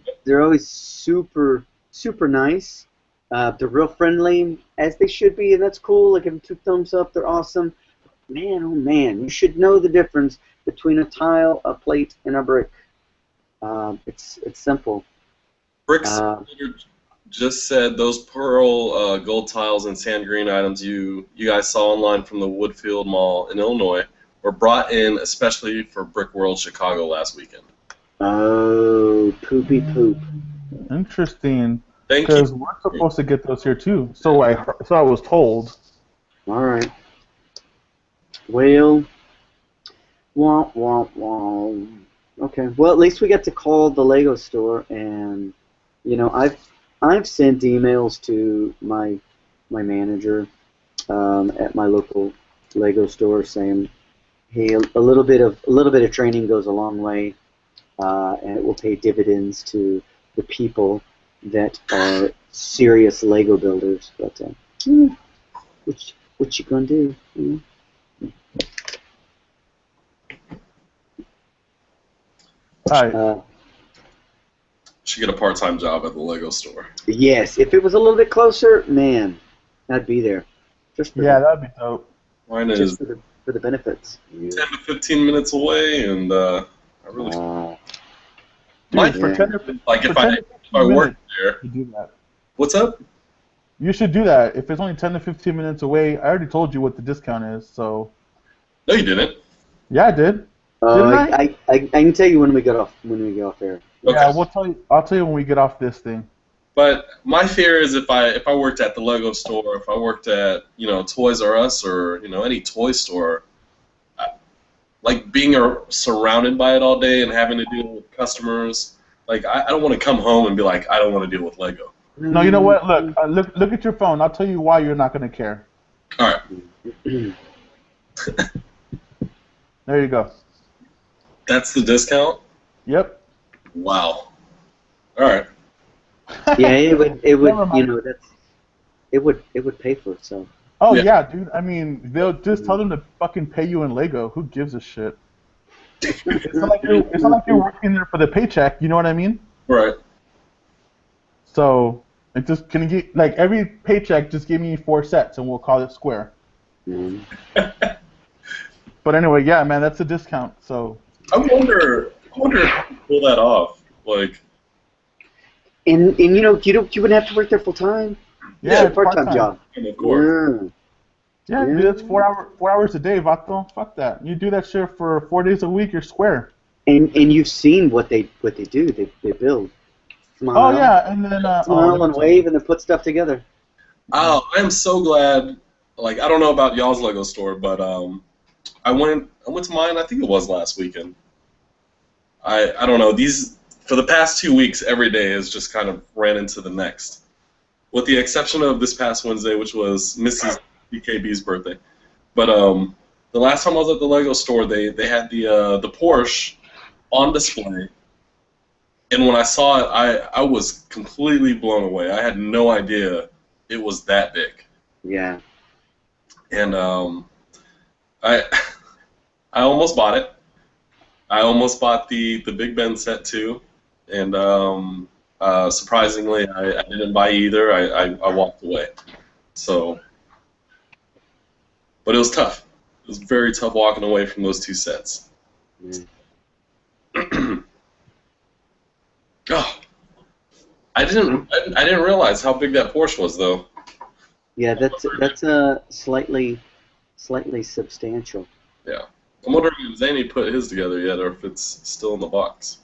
super nice. They're real friendly, as they should be, and that's cool. Like, give them 2 thumbs up, they're awesome. Man, oh man, you should know the difference between a tile, a plate, and a brick. It's simple. Bricks just said those pearl gold tiles and sand green items you guys saw online from the Woodfield Mall in Illinois were brought in especially for Brick World Chicago last weekend. Oh, poopy poop. Interesting. Thank you. Because we're supposed to get those here too. So I was told. All right. Well, womp womp womp. Okay. Well, at least we got to call the Lego store, and you know, I've sent emails to my manager at my local Lego store saying, hey, a little bit of training goes a long way, and it will pay dividends to the people that are serious Lego builders. But what you gonna do? Hi. Should get a part-time job at the Lego store. Yes, if it was a little bit closer, man, I'd be there. Just for That'd be dope. Mine just is for the benefits. 10 to 15 minutes away, and I really Dude, for 10 or 15 like if I work there. you do that. What's up? You should do that. If it's only 10 to 15 minutes away, I already told you what the discount is. So. No, you didn't. Yeah, I did. I can tell you when we get off air. Okay. Yeah, I'll tell you when we get off this thing. But my fear is if I worked at the Lego store, if I worked at Toys R Us or any toy store, like being surrounded by it all day and having to deal with customers, like I don't want to come home and be like I don't want to deal with Lego. No, you know what? Look at your phone. I'll tell you why you're not going to care. All right. There you go. That's the discount? Yep. Wow. All right. Yeah, it would Never mind. it would pay for itself. Oh Yeah. yeah, dude. I mean, they'll just tell them to fucking pay you in Lego. Who gives a shit? It's not like you're working there for the paycheck. You know what I mean? Right. So it just can get like every paycheck. Just give me 4 sets, and we'll call it square. Mm. But anyway, yeah, man, that's a discount. So. I wonder if you can pull that off. Like. And you wouldn't have to work there full time. Yeah, It's a part-time job. Of course. Yeah, dude, that's 4 hours a day, Vato. Fuck that. You do that shit for 4 days a week, you're square. And you've seen what they do. They build. Smile. Oh yeah, and then Smile and wave and then put stuff together. Oh, I am so glad. Like I don't know about y'all's Lego store, but I went to mine. I think it was last weekend. I don't know. For the past 2 weeks, every day has just kind of ran into the next, with the exception of this past Wednesday, which was Mrs. CKB's birthday. But the last time I was at the Lego store, they had the Porsche on display, and when I saw it, I was completely blown away. I had no idea it was that big. Yeah. And I almost bought it. I almost bought the Big Ben set too, and surprisingly, I didn't buy either. I walked away. So, but it was tough. It was very tough walking away from those 2 sets. Oh, I didn't realize how big that Porsche was though. Yeah, that's a slightly substantial. Yeah. I'm wondering if Zany put his together yet, or if it's still in the box.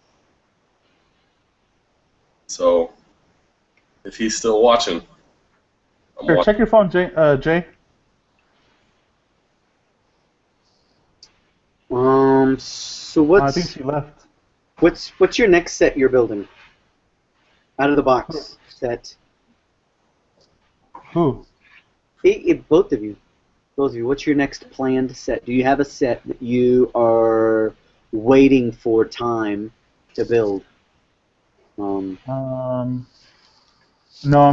So, if he's still watching, Here, check your phone, Jay. So I think she left. what's your next set you're building? Out of the box set. Who? Both of you. What's your next planned set? Do you have a set that you are waiting for time to build? No, I'm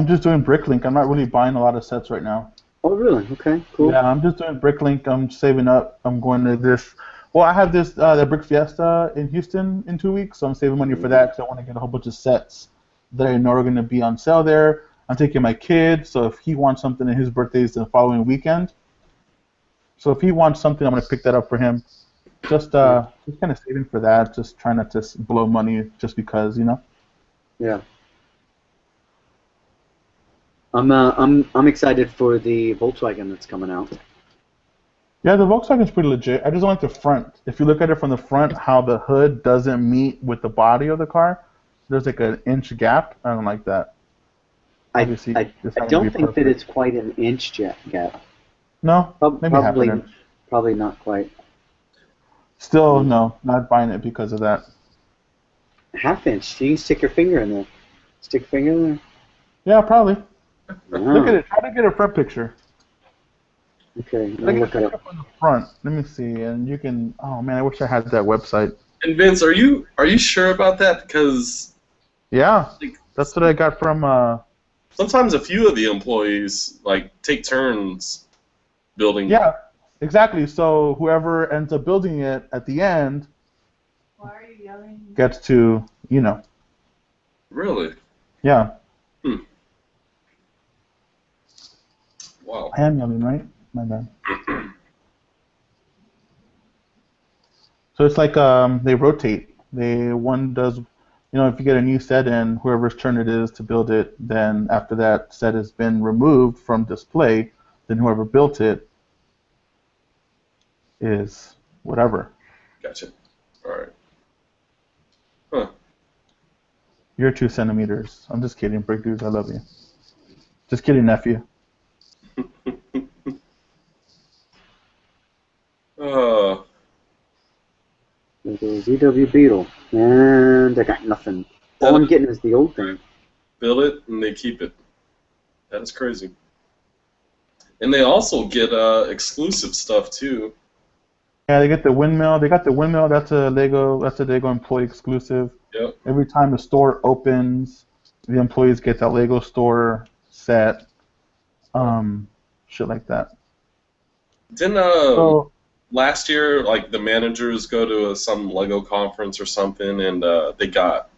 just doing Bricklink. I'm not really buying a lot of sets right now. Oh, really? Okay, cool. Yeah, I'm just doing Bricklink. I'm saving up. I'm going to this. Well, I have this the Brick Fiesta in Houston in 2 weeks, so I'm saving money for that because I want to get a whole bunch of sets that I know are going to be on sale there. I'm taking my kid, so if he wants something, and his birthday is the following weekend. So if he wants something, I'm going to pick that up for him. Just kind of saving for that. Just trying not to blow money just because, you know. Yeah. I'm excited for the Volkswagen that's coming out. Yeah, the Volkswagen's pretty legit. I just don't like the front. If you look at it from the front, how the hood doesn't meet with the body of the car, there's like an inch gap. I don't like that. I Obviously, I, it's I not gonna don't be think that perfect. it's quite an inch gap. No, maybe half an Probably inch. probably not quite. Still, no, not buying it because of that. Half inch. You can stick your finger in there. Stick your finger in there. Yeah, probably. Look at Oh, it. Try to get a front picture. okay. Try to I'll get a look it picture up. from the front. Let me see, and you can. Oh man, I wish I had that website. And Vince, are you sure about that? Because Yeah, like, that's what I got from. sometimes a few of the employees like take turns building. Yeah, exactly. So whoever ends up building it at the end gets to, Really? yeah. Wow. I am yelling, right? My bad. So it's like they rotate. One does, if you get a new set in, whoever's turn it is to build it, then after that set has been removed from display, then whoever built it is whatever. Gotcha. All right. Huh. You're 2 centimeters. I'm just kidding, Brick Dudes. I love you. Just kidding, nephew. Uh, The VW Beetle, and I got nothing. All I'm getting is the old thing. build it and they keep it. That is crazy. And they also get exclusive stuff too. Yeah, they get the windmill. They got the windmill. That's a Lego employee exclusive. Yep. Every time the store opens, the employees get that Lego store set. Shit like that. Didn't So last year like the managers go to some Lego conference or something and they got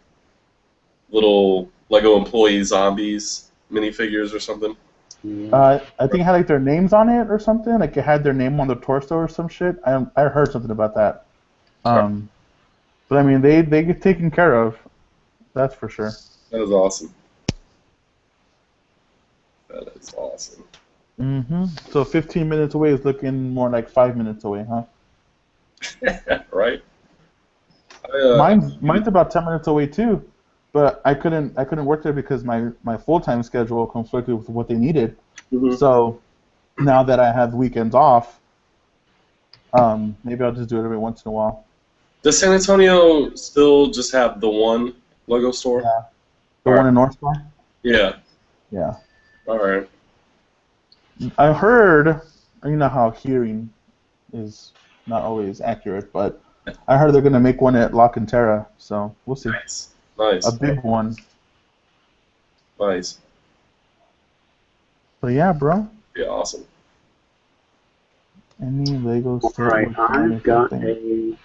little Lego employee zombies minifigures or something? Yeah. I think it had like their names on it or something. Like it had their name on the torso or some shit. I heard something about that. But I mean they get taken care of. That's for sure. That is awesome. That is awesome. So 15 minutes away is looking more like 5 minutes away, huh? Right? Mine's about 10 minutes away too, but I couldn't work there because my full-time schedule conflicted with what they needed. Mhm. So now that I have weekends off, maybe I'll just do it every once in a while. Does San Antonio still just have the one Lego store? Yeah. The All one right. in North Star? Yeah. Yeah. All right. I heard, you know how hearing is not always accurate, but I heard they're gonna make one at La Cantera, so we'll see. Nice. Nice. A big one. Nice. But yeah, bro. Yeah, awesome. Any Lego set All right, with anything?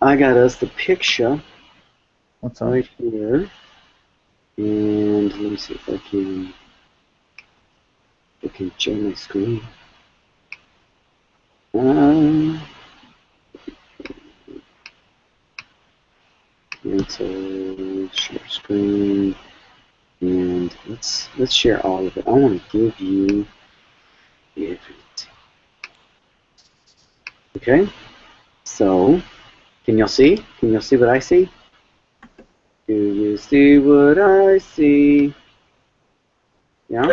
I got us the picture What's up? right here, and let me see if I can share my screen. And so share screen, and let's share all of it. I want to give you everything. Okay, so can y'all see? Can y'all see what I see? Do you see what I see? Yeah?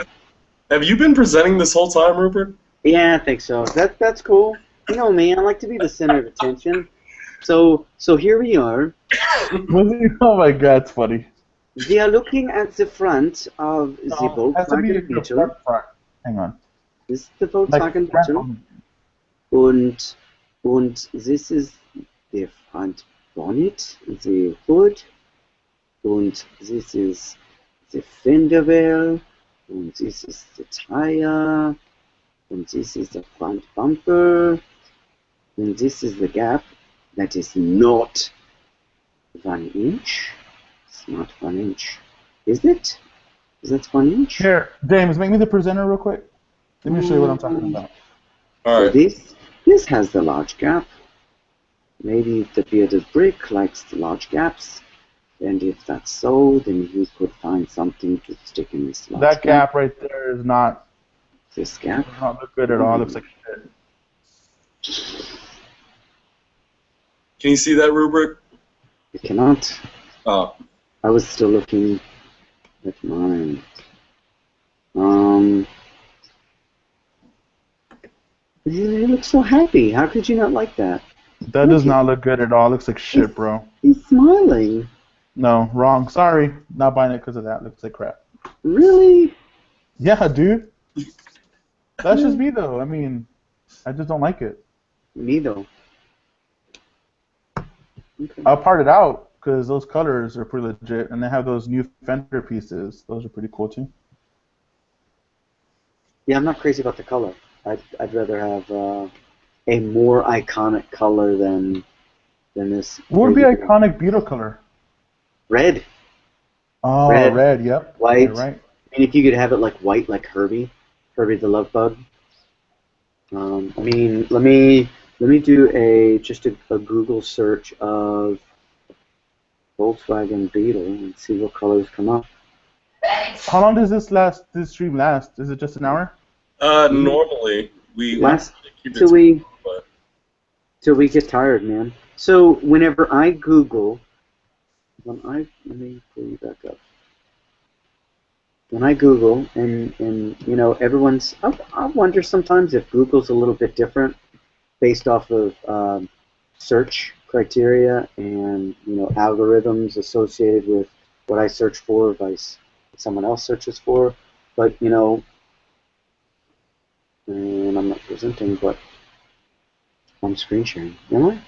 Have you been presenting this whole time, Rupert? Yeah, I think so. That's cool. You know me, I like to be the center of attention. So here we are. Oh my god, it's funny. We are looking at the front of the No, it has to be Volkswagen the Beetle. front. Hang on. This is the Like Volkswagen front Beetle. on- Und this is the front bonnet, the hood. Und this is the fender well. And this is the tire. And this is the front bumper. And this is the gap. That is not 1 inch. It's not 1 inch. Is it? Is that 1 inch? Here, James, make me the presenter real quick. Let me show you what I'm talking about. All So right. this has the large gap. Maybe the bearded brick likes the large gaps. And if that's so, then you could find something to stick in this large That gap right there is not This gap. does not look good at all. It looks like shit. Can you see that rubric? You cannot. Oh, I was still looking at mine. You look so happy. How could you not like that? That does not look good at all. It looks like shit, bro. He's smiling. No, wrong. Sorry. Not buying it because of that. Looks like crap. Really? Yeah, dude. That's just me, though. I mean, I just don't like it. Me though. Okay. I'll part it out because those colors are pretty legit, and they have those new fender pieces. Those are pretty cool, too. Yeah, I'm not crazy about the color. I'd rather have a more iconic color than this. What would be crazy iconic Beetle color? red, Oh, Red, red, yep. white. You're right. And if you could have it like white, like Herbie the Love Bug. I mean, let me do just a Google search of Volkswagen Beetle and see what colors come up. How long does this stream last? Is it just an hour? normally we Last keep it till we but till we get tired, man. So whenever I Google, let me pull you back up. When I Google, and you know, I wonder sometimes if Google's a little bit different based off of search criteria and, you know, algorithms associated with what I search for versus what someone else searches for. But, you know, and I'm not presenting, but I'm screen sharing. Am I?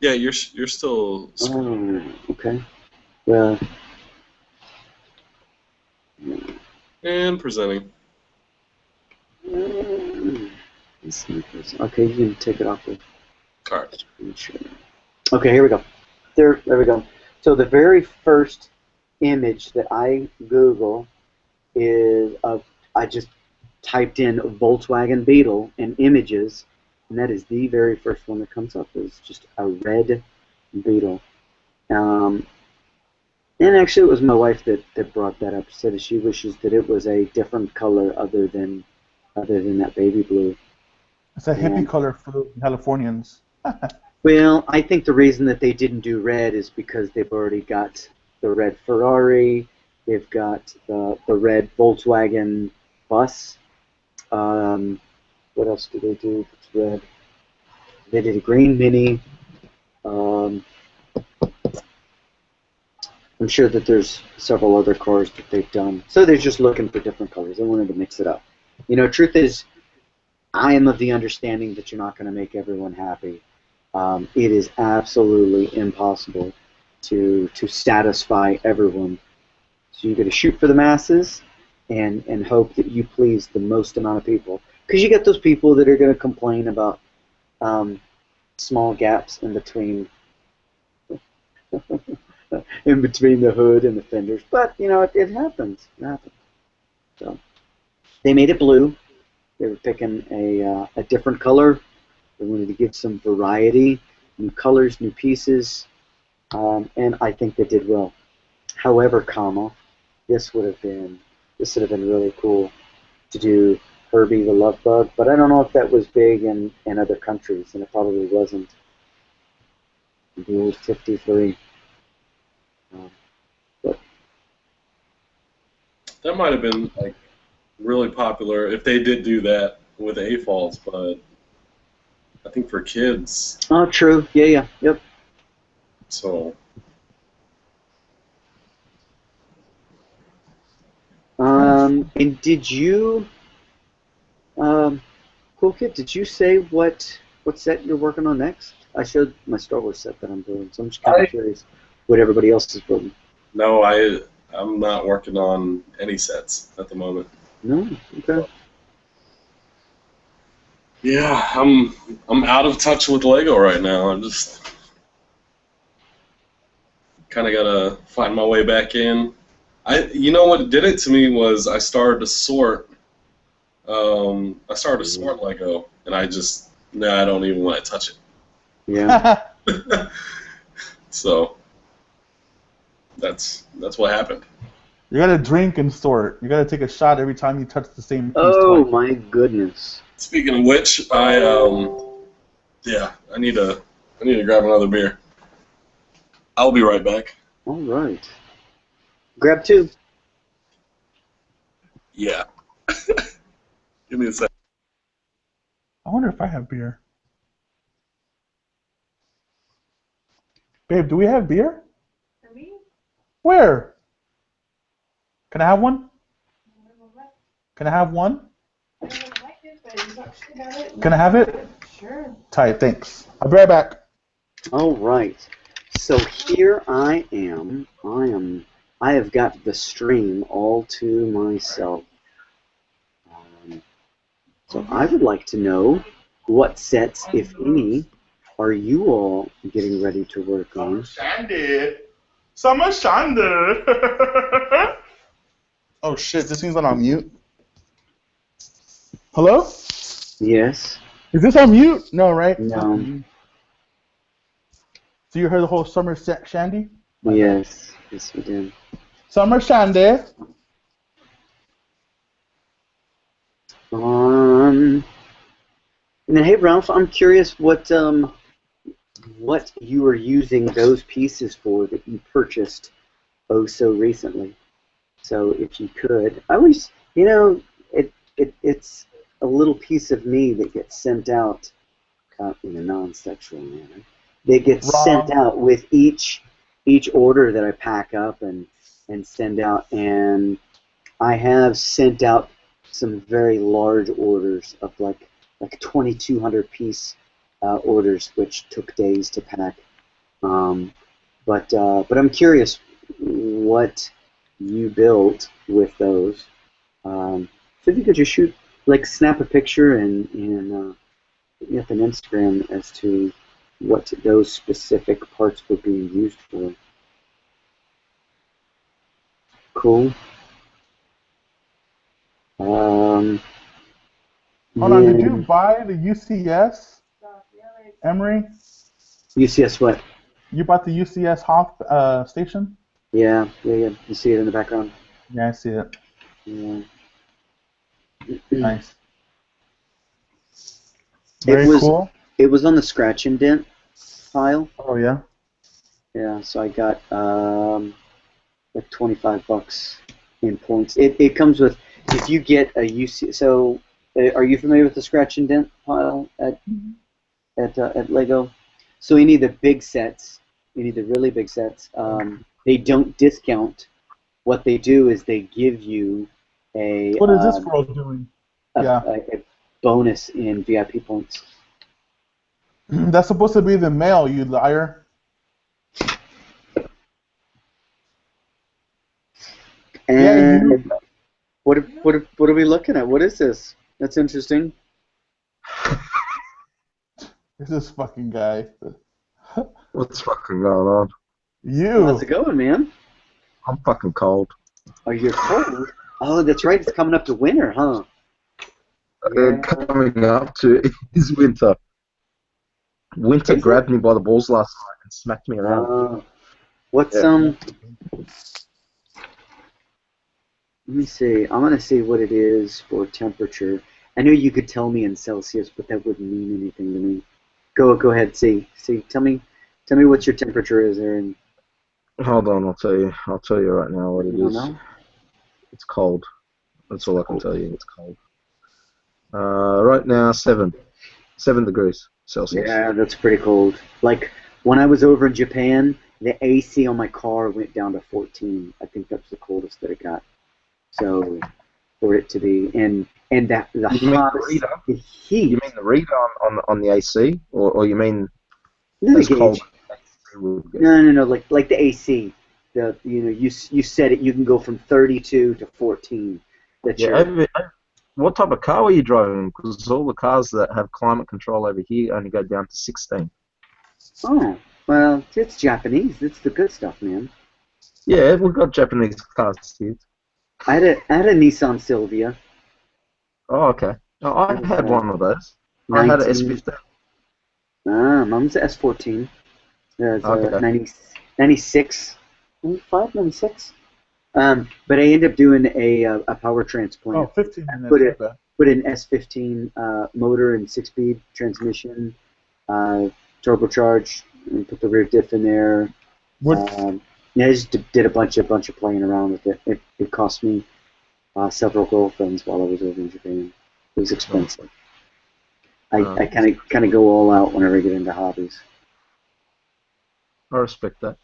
yeah, you're still Oh, okay. Well, and presenting. okay, you can take it off the Card. screen share. Okay, here we go. There we go. So the very first image that I Google is I just typed in Volkswagen Beetle and images, and that is the very first one that comes up. Is just a red Beetle. And actually, it was my wife that brought that up. She said that she wishes that it was a different color other than that baby blue. It's a hippie And, color for the Californians. well, I think the reason that they didn't do red is because they've already got the red Ferrari, they've got the red Volkswagen bus. What else do they do that's red? They did a green Mini. I'm sure that there's several other cars that they've done. So they're just looking for different colors. They wanted to mix it up. You know, truth is, I am of the understanding that you're not going to make everyone happy. It is absolutely impossible to satisfy everyone. So you're going to shoot for the masses and hope that you please the most amount of people. Because you get those people that are going to complain about small gaps in between in between the hood and the fenders. But, you know, it happens. It happens. So they made it blue. They were picking a different color. They wanted to give some variety, new colors, new pieces, and I think they did well. However, this would have been really cool to do Herbie the Love Bug, but I don't know if that was big in other countries, and it probably wasn't. The old 53. But That might have been like really popular if they did do that with A-Falls, but I think for kids. oh, true. Yeah. Yep. So And did you, Cool Kid? Did you say what set you're working on next? I showed my Star Wars set that I'm building, so I'm just kind of curious what everybody else is building. no, I'm not working on any sets at the moment. No. Okay. Yeah, I'm out of touch with Lego right now. I'm just kind of gotta find my way back in. You know what did it to me was I started to sort. Lego, and I don't even want to touch it. Yeah. So that's what happened. You gotta drink and sort. You gotta take a shot every time you touch the same piece Oh twice. my goodness. Speaking of which, I need to grab another beer. I'll be right back. All right. Grab two. Yeah. Give me a second. I wonder if I have beer. Babe, do we have beer? For me? Where? Can I have one? Can I have one? I don't like it, but you actually have it. Can I have it? Sure. Tight, thanks. I'll be right back. All right. So here I am. I have got the stream all to myself. So I would like to know what sets, if any, are you all getting ready to work on? Shandy. Summer Shandy. Oh shit, this thing's not on mute. Hello? Yes. Is this on mute? No, right? No. So you heard the whole Summer Shandy? Yes. Yes, we did. Summer Shandy. And then, hey, Ralph, I'm curious what you were using those pieces for that you purchased oh so recently. So if you could, I always, it's a little piece of me that gets sent out in a non-sexual manner. That gets sent out with each order that I pack up and send out, and I have sent out some very large orders of like 2,200 piece orders, which took days to pack. But I'm curious what you built with those. So if you could just snap a picture and put me up on Instagram as to what those specific parts were being used for. Cool. Hold on, did you buy the UCS, Emery? UCS what? You bought the UCS Hoth station? Yeah. You see it in the background? Yeah, I see it. Yeah. Nice. Very cool. It was on the scratch and dent pile. Oh, yeah? Yeah, so I got like $25 in points. It comes with, if you get a UC, so are you familiar with the scratch and dent pile at Lego? So you need the big sets. You need the really big sets. They don't discount. What they do is they give you a. What is this girl doing? A bonus in VIP points. That's supposed to be the mail, you liar. And what are we looking at? What is this? That's interesting. It's this fucking guy. What's fucking going on? You. How's it going, man? I'm fucking cold. Oh, you're cold? Oh, that's right. It's coming up to winter, huh? Yeah. Coming up to is winter. Winter grabbed me by the balls last night and smacked me around. What's Let me see. I'm gonna see what it is for temperature. I know you could tell me in Celsius, but that wouldn't mean anything to me. Go ahead. See. Tell me what your temperature is there. And hold on, I'll tell you. I'll tell you right now what it is. Know? It's cold. That's all I can tell you. It's cold. Right now, 7 degrees Celsius. Yeah, that's pretty cold. Like when I was over in Japan, the AC on my car went down to 14. I think that's the coldest that it got. So for it to be and that the heat. You mean the reader on the AC, or you mean as cold? No. Like the AC. You said it. You can go from 32 to 14. What type of car were you driving? Because all the cars that have climate control over here only go down to 16. Oh, well, it's Japanese. It's the good stuff, man. Yeah, we've got Japanese cars here. I had a Nissan Silvia. Oh, okay. Oh, I had one of those. 19. I had an S15. Mine's an S14. There's 96 maybe 5, maybe 6. But I ended up doing a power transplant. Oh, 15 I minutes. put not it bad. put an S15 motor and 6-speed transmission, turbocharged, and put the rear diff in there. What? Yeah, I just did a bunch of playing around with it. It cost me several girlfriends while I was over in Japan. It was expensive. I kind of go all out whenever I get into hobbies. I respect that.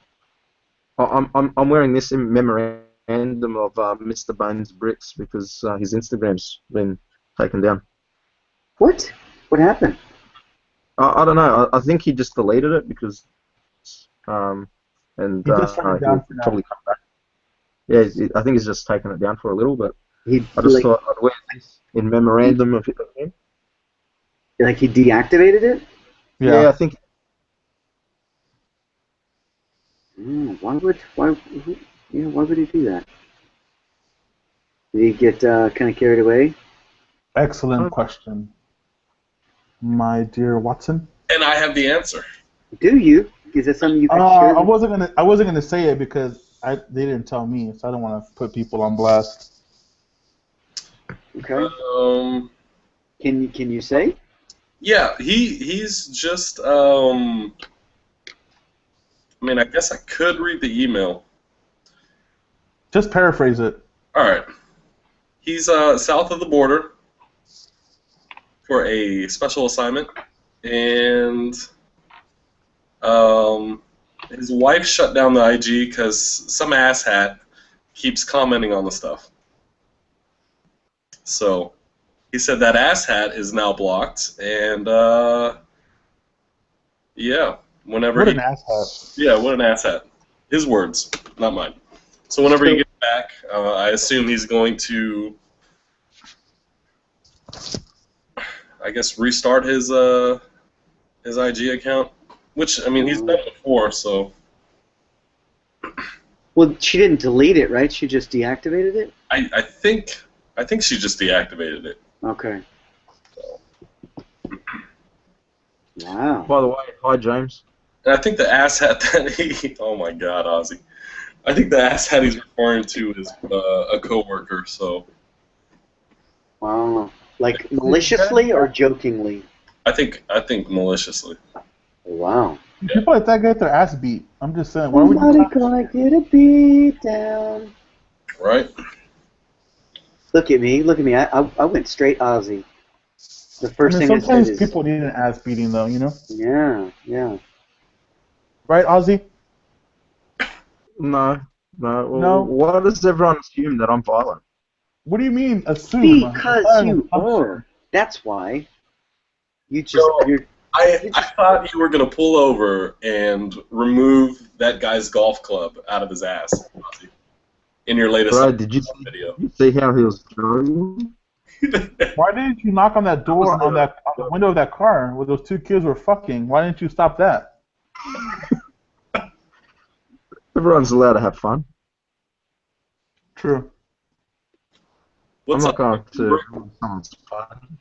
I'm wearing this in memorandum of Mr. Bones Bricks because his Instagram's been taken down. What? What happened? I don't know. I think he just deleted it because and He just turned it he'll down for now. probably come back. Yeah, I think he's just taken it down for a little bit. He I just thought I'd wear this in memorandum of him. like he deactivated it. Yeah, I think. Why would he do that? Did he get kind of carried away? Excellent question, my dear Watson. And I have the answer. Do you? Is that something you can share? I wasn't gonna say it because they didn't tell me, so I don't want to put people on blast. Okay. Can you say? Yeah, he's just. I mean, I guess I could read the email. Just paraphrase it. All right. He's south of the border for a special assignment, and his wife shut down the IG because some asshat keeps commenting on the stuff. So he said that asshat is now blocked, and yeah, whenever What an asshat. Yeah, what an asshat. His words, not mine. So whenever he gets back, I assume he's going to, I guess, restart his IG account, which, I mean, he's done it before, so. Well, she didn't delete it, right? She just deactivated it? I think she just deactivated it. Okay. Wow. By the way, hi James. And I think the asshat that he, oh my God, Ozzy. I think the asshat he's referring to is a coworker, so. Wow. Like maliciously or jokingly? I think maliciously. Wow. People like that get their ass beat. I'm just saying. Why would Somebody you? gonna get a beat down. Right? Look at me. Look at me. I went straight Aussie. The first thing sometimes I said is, people need an ass beating, though. You know. yeah, yeah. Right, Ozzy? No. No. Why does everyone assume that I'm violent? What do you mean assume? Because you are. That's why. You just So, you're. I thought you were going to pull over and remove that guy's golf club out of his ass, Ozzy, in your latest Bro, did you video. see how he was throwing? Why didn't you knock on that door on the window of that car where those two kids were fucking? Why didn't you stop that? Everyone's allowed to have fun. True. What's I'm up? not going to ruin someone's fun.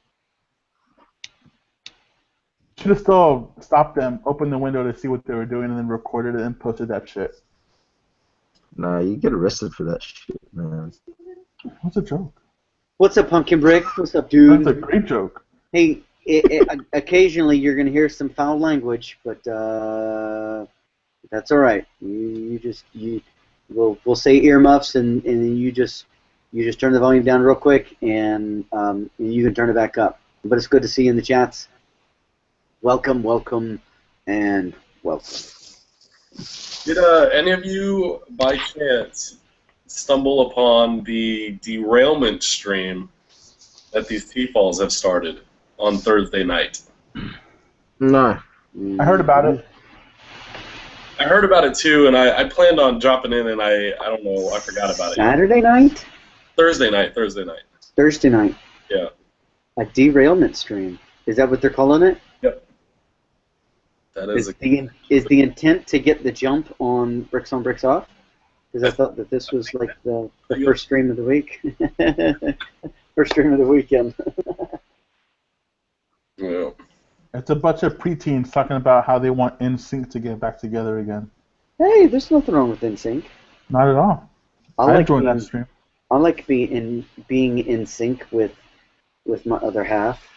Should have still stopped them, opened the window to see what they were doing, and then recorded it and posted that shit. No, you get arrested for that shit, man. What's a joke? What's up, Pumpkin Brick? What's up, dude? That's a great joke. Hey, occasionally you're gonna hear some foul language, but that's all right. We'll say earmuffs, and you just turn the volume down real quick, and you can turn it back up. But it's good to see you in the chats. Welcome, and welcome. Did any of you, by chance, stumble upon the derailment stream that these T-Falls have started on Thursday night? No. I heard about it. I heard about it too, and I planned on dropping in, and I don't know, I forgot about it. Saturday night? Thursday night. Thursday night. Yeah. A derailment stream. Is that what they're calling it? Yep. That is Is the intent to get the jump on Bricks on Bricks Off? Because I thought that this was like the first stream of the week. First stream of the weekend. Yeah. It's a bunch of preteens talking about how they want NSYNC to get back together again. Hey, there's nothing wrong with NSYNC. Not at all. I I like enjoyed that being, stream. I like being in sync with my other half.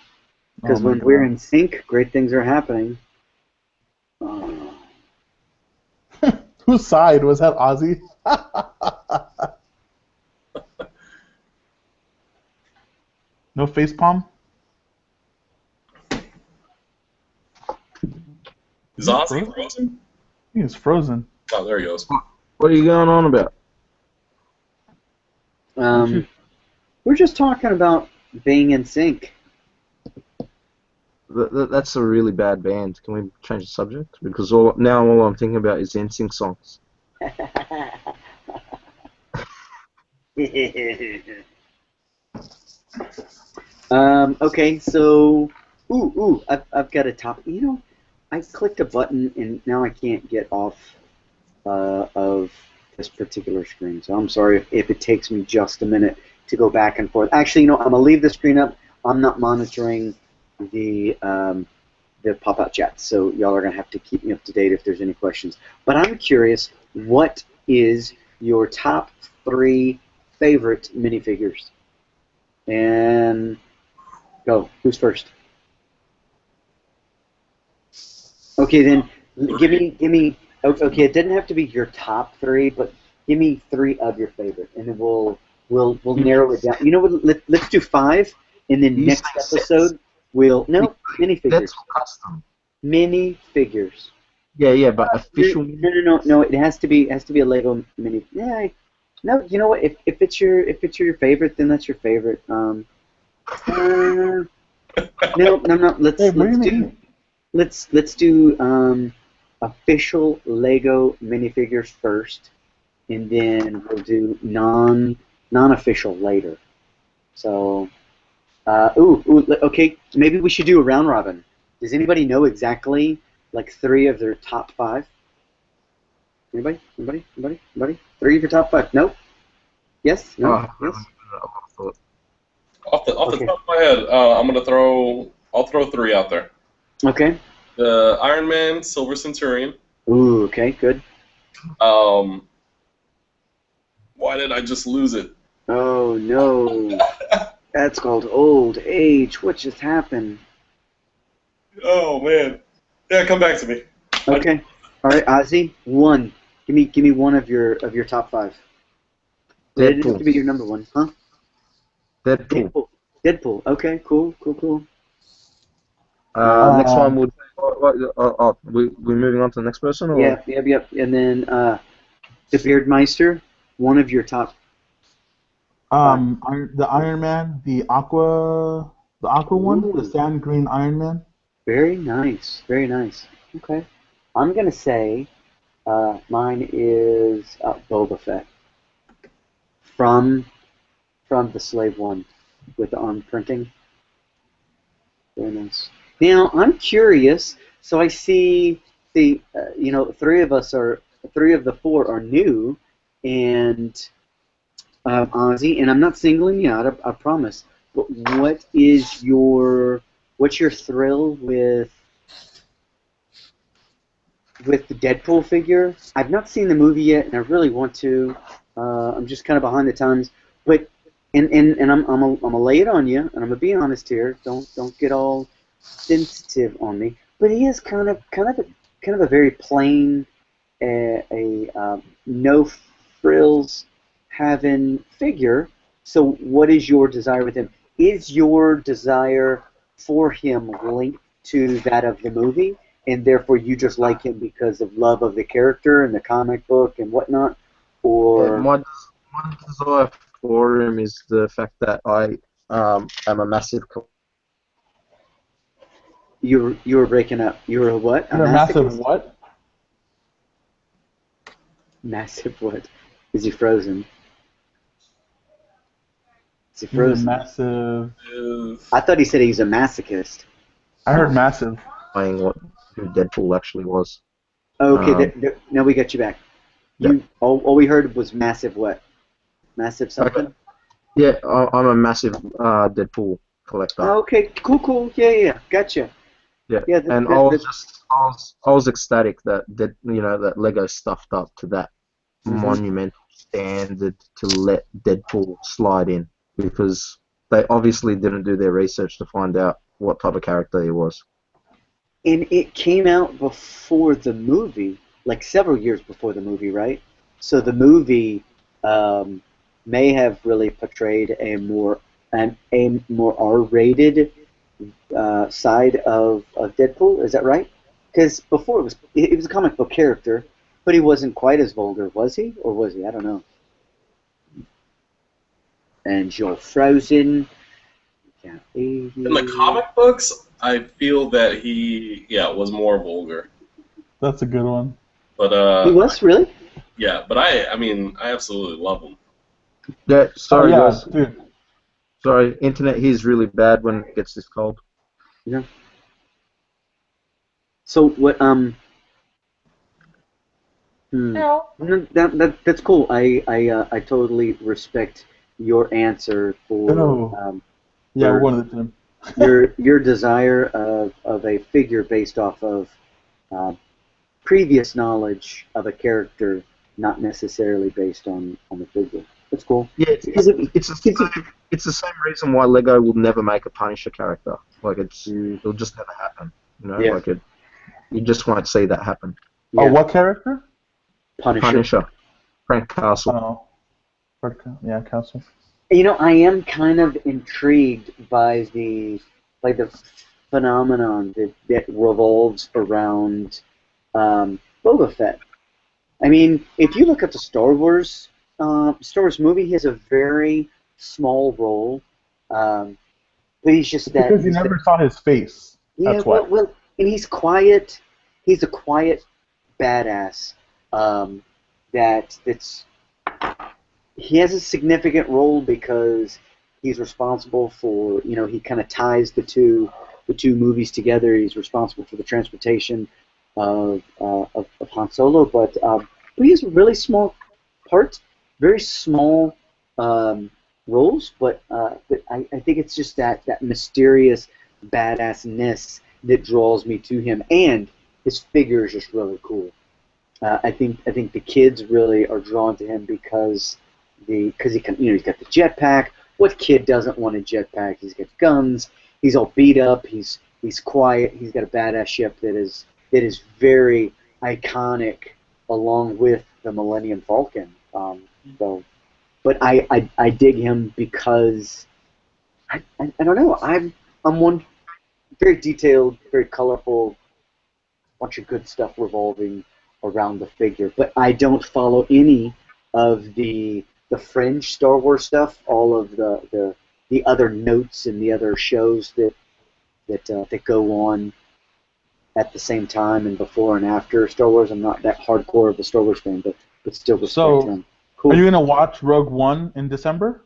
Because Oh my when we're god. in sync, great things are happening. Whose side was that, Ozzy? No facepalm? Is Ozzy frozen? He is frozen. Oh, there he goes. What are you going on about? We're just talking about being in sync. That's a really bad band. Can we change the subject? Because all I'm thinking about is NSYNC songs. Okay, so I've got a top. You know, I clicked a button and now I can't get off of this particular screen. So I'm sorry if it takes me just a minute to go back and forth. Actually, you know, I'm gonna leave the screen up. I'm not monitoring the pop-out chat, so y'all are gonna have to keep me up to date if there's any questions. But I'm curious, what is your top 3 favorite minifigures? And go. Who's first? Okay, then give me. Okay, it didn't have to be your top 3, but give me 3 of your favorite, and then we'll narrow it down. You know what? Let's do 5, and then You next say episode we'll minifigures. That's custom. Minifigures. Yeah, but official. No. It has to be a Lego mini. Yeah. No, you know what? If it's your favorite, then that's your favorite. No. Let's do official Lego minifigures first, and then we'll do non-official later. So, okay. Maybe we should do a round robin. Does anybody know exactly like 3 of their top 5? Anybody? 3 of your top 5? Nope. Yes? No? Yes? Off the Okay. top of my head, I'll throw 3 out there. Okay. The Iron Man Silver Centurion. Ooh, okay, good. Why did I just lose it? Oh, no. That's called old age. What just happened? Oh man. Yeah, come back to me. Okay. All right, Ozzy, 1. Give me 1 of your top 5. It didn't have to be your number 1, huh? Deadpool. Okay, cool. Next one would. We're moving on to the next person, or? Yep. And then the Beardmeister, 1 of your top. The Iron Man, the Aqua one, the Ooh. sand green Iron Man. Very nice. Okay. I'm gonna say mine is Boba Fett from the Slave One with the arm printing. Very nice. Now I'm curious. So I see 3 of the 4 are new, and Ozzy, and I'm not singling you out. I promise. But what's your thrill with the Deadpool figure? I've not seen the movie yet, and I really want to. I'm just kind of behind the times, but and I'm gonna lay it on you, and I'm gonna be honest here. Don't get all sensitive on me. But he is kind of a very plain, no frills having figure. So what is your desire with him? Is your desire for him linked to that of the movie, and therefore you just like him because of love of the character and the comic book and whatnot? Or My desire for him is the fact that I am a massive. you were breaking up. You were a what? You're a massive what? Massive what? Is he frozen? Is he He's a frozen? massive. I thought he said he's a masochist. I heard massive. Playing who Deadpool actually was. Okay, now we got you back. All we heard was massive what? Massive something? Okay. Yeah, I'm a massive Deadpool collector. Oh, okay, cool. Yeah, gotcha. Yeah, and I was ecstatic that Lego stuffed up to that monumental standard to let Deadpool slide in because they obviously didn't do their research to find out what type of character he was. And it came out before the movie, like several years before the movie, right? So the movie may have really portrayed a more R-rated side of Deadpool. Is that right? Because before it was a comic book character, but he wasn't quite as vulgar, was he? Or was he? I don't know. And you're frozen. Yeah. In the comic books, I feel that he was more vulgar. That's a good one. But He was really? yeah, but I mean I absolutely love him. Yeah, sorry yeah, guys. dude. Sorry, internet here is really bad when it gets this cold. Yeah. So what? No. No, that's cool. I totally respect your answer for No. Yeah, for one of the your desire of a figure based off of previous knowledge of a character, not necessarily based on the figure. That's cool. Yeah, it's the same reason why Lego will never make a Punisher character. Like it'll just never happen. You know, Yeah. like you just won't see that happen. Yeah. Oh, what character? Punisher. Frank Castle. Oh, yeah, Castle. You know, I am kind of intrigued by the phenomenon that revolves around Boba Fett. I mean, if you look at the Star Wars movie, he has a very small role, but he's just that. Because you never saw his face. Yeah, That's why. well, and he's quiet. He's a quiet badass. That's he has a significant role because he's responsible for, you know, he kind of ties the two movies together. He's responsible for the transportation of Han Solo, but he has a really small part, very small roles, but I think it's just that mysterious badassness that draws me to him, and his figure is just really cool. I think the kids really are drawn to him because he can, you know, he's got the jetpack. What kid doesn't want a jetpack? He's got guns. He's all beat up. He's quiet. He's got a badass ship that is very iconic, along with the Millennium Falcon. But I dig him because I don't know. I'm one very detailed, very colorful, bunch of good stuff revolving around the figure. But I don't follow any of the fringe Star Wars stuff, all of the other notes and the other shows that go on at the same time and before and after Star Wars. I'm not that hardcore of a Star Wars fan, but still respect him. Cool. Are you gonna watch Rogue One in December?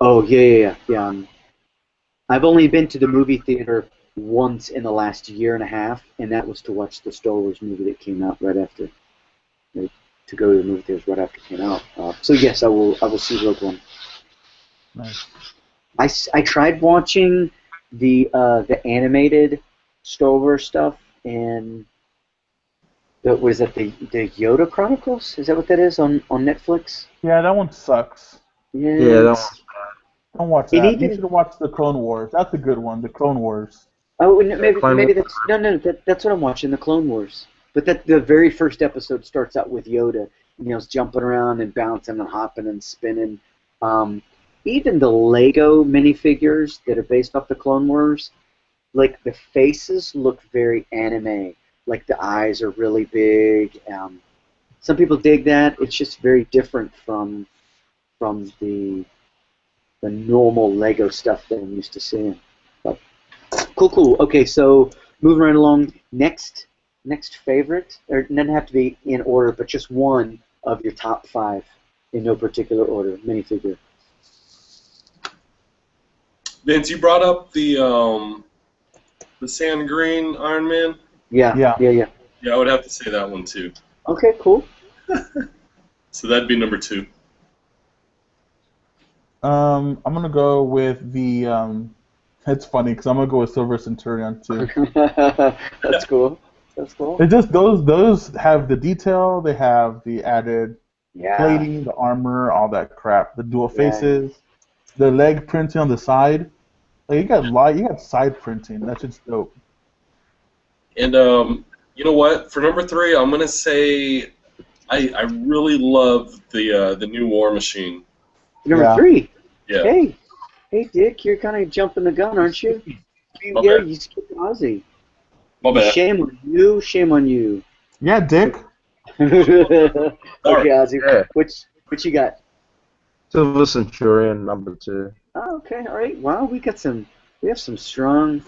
Oh yeah. I've only been to the movie theater once in the last year and a half, and that was to watch the Star Wars movie that came out right after. To go to the movie theaters right after it came out. So yes, I will see Rogue One. Nice. I tried watching the animated Star Wars stuff, and was that the Yoda Chronicles? Is that what that is on Netflix? Yeah, that one sucks. Yeah, that one's Don't watch that. You should watch the Clone Wars. That's a good one. The Clone Wars. Oh, maybe that's what I'm watching, the Clone Wars. But the very first episode starts out with Yoda, you know, jumping around and bouncing and hopping and spinning. Even the Lego minifigures that are based off the Clone Wars, like the faces look very anime. Like the eyes are really big. Some people dig that. It's just very different from the normal Lego stuff that I'm used to seeing. But cool. Okay, so moving right along. Next favorite, or it doesn't have to be in order, but just one of your top 5 in no particular order, minifigure. Vince, you brought up the sand green Iron Man. Yeah. Yeah, I would have to say that one too. Okay, cool. So that'd be number 2. I'm gonna go with the. It's funny because I'm gonna go with Silver Centurion too. That's cool. That's cool. It just those have the detail. They have the added Yeah. plating, the armor, all that crap. The dual Yeah. faces, the leg printing on the side. Like you got side printing. That's just dope. And you know what? For number 3, I'm gonna say I really love the new War Machine. Number Yeah. 3. Yeah. Hey, Dick, you're kind of jumping the gun, aren't you? My Yeah, bad. you skipped Ozzy. My bad. Shame on you. Shame on you. Yeah, Dick. Okay, Ozzy. Yeah. What you got? Silver Centurion number 2. Oh, okay, all right. Wow, we have some strong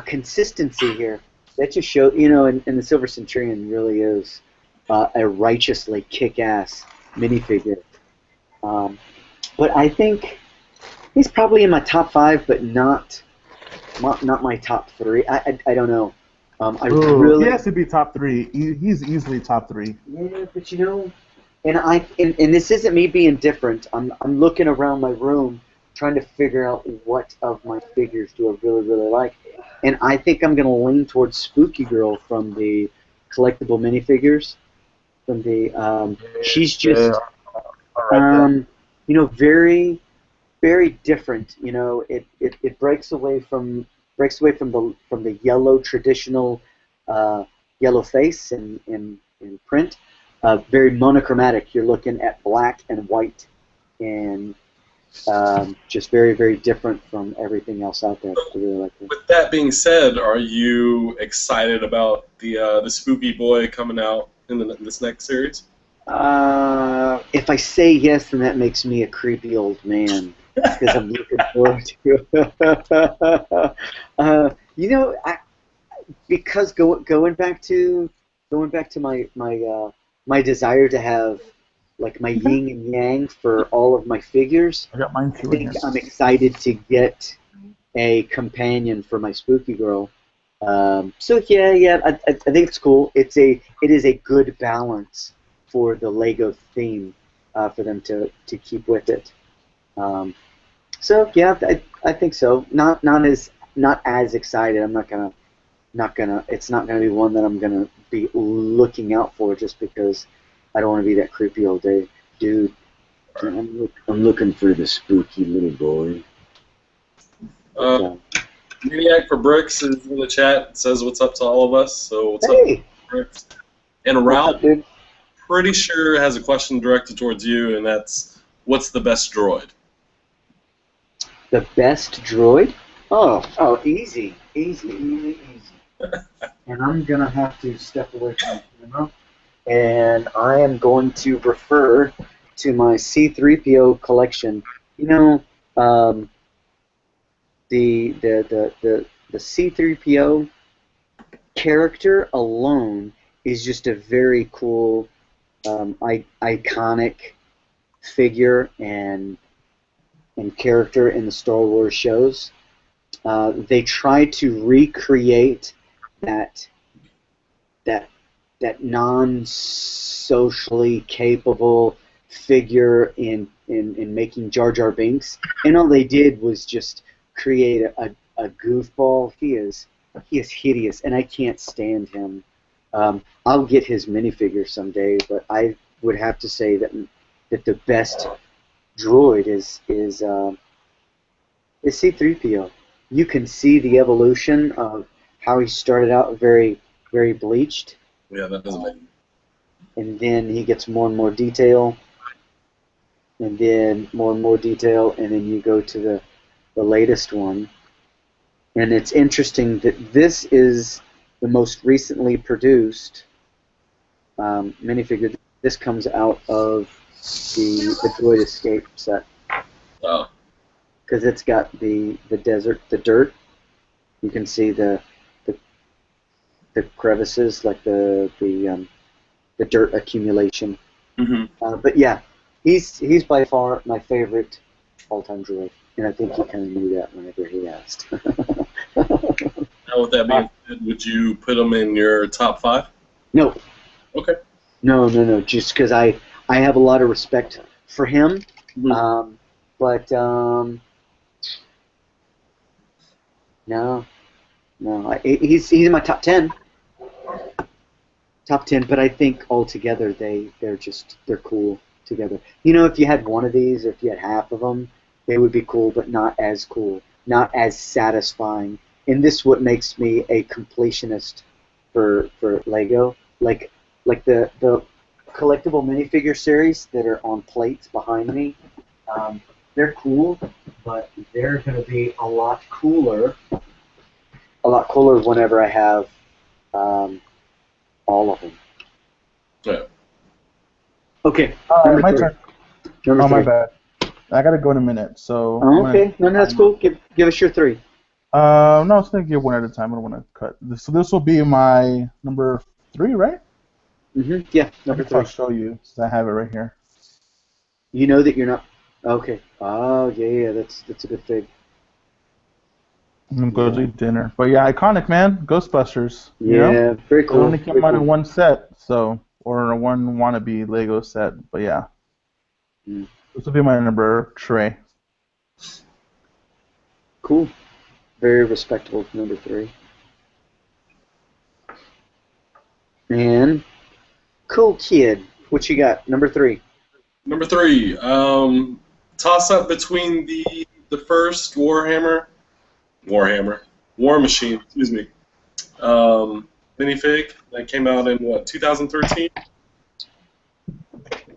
consistency here. That just show, and the Silver Centurion really is a righteously kick-ass minifigure. But I think he's probably in my top 5, but not my top 3. I don't know. He has to be top 3. He's easily top 3. Yeah, but and this isn't me being different. I'm looking around my room trying to figure out what of my figures do I really, really like. And I think I'm going to lean towards Spooky Girl from the collectible minifigures. From the she's just very, very different. It breaks away from the yellow traditional yellow face in print. Very monochromatic. You're looking at black and white, and just very, very different from everything else out there. I really like it. With that being said, are you excited about the Spooky Boy coming out in this next series? If I say yes, then that makes me a creepy old man because I'm looking forward to it. Because going back to my desire to have like my yin and yang for all of my figures. I got mine I too. think I'm excited to get a companion for my Spooky Girl. So yeah, I think it's cool. It is a good balance for the Lego theme for them to keep with it. So yeah, I think so. Not as excited. I'm not gonna. It's not gonna be one that I'm gonna be looking out for just because I don't want to be that creepy old dude. I'm looking for the spooky little boy. Maniac for Bricks is in the chat. Says what's up to all of us. So what's up, Bricks? And Ralph, pretty sure has a question directed towards you, and that's what's the best droid? The best droid? Oh, easy. And I'm gonna have to step away from the camera, and I am going to refer to my C-3PO collection. The C-3PO character alone is just a very cool, iconic figure and character in the Star Wars shows. They try to recreate that non-socially capable figure in making Jar Jar Binks, and all they did was just create a goofball. He is hideous, and I can't stand him. I'll get his minifigure someday, but I would have to say that the best droid is C-3PO. You can see the evolution of how he started out very, very bleached. Yeah, that doesn't make sense. And then he gets more and more detail, and then more and more detail, and then you go to the latest one. And it's interesting that this is the most recently produced minifigure. This comes out of the Droid Escape set. Oh. Because it's got the desert, the dirt. You can see the crevices, like the dirt accumulation. Mm-hmm. But yeah, he's by far my favorite all-time droid, and I think he kind of knew that whenever he asked. Now, with that being said, would you put him in your top 5? No. Okay. No. Just because I have a lot of respect for him, Mm-hmm. but no. He's in my top 10. top 10, but I think altogether they're cool together. You know, if you had one of these, or if you had half of them, they would be cool, not as satisfying. And this is what makes me a completionist for Lego. Like the collectible minifigure series that are on plates behind me. They're cool, but they're going to be a lot cooler whenever I have all of them. Yeah. Okay, My turn. Number Oh, my three. bad. I gotta go in a minute. So. Oh, okay, no, that's cool. Give us your three. No, I was gonna give one at a time. I don't want to cut. So this will be my number 3, right? Yeah, I number guess I'll three. show you, since I have it right here. You know that you're not. Okay. Oh, yeah, that's a good thing. I'm gonna go to dinner. But yeah, iconic, man. Ghostbusters. You know, Yeah, very it cool. only came Very out in cool. one set, so or one wannabe Lego set. But yeah, Mm. this will be my number 3. Cool. Very respectable number three. And cool kid. What you got? Number three. Number 3, toss up between the first War Machine, excuse me, minifig that came out in what 2013,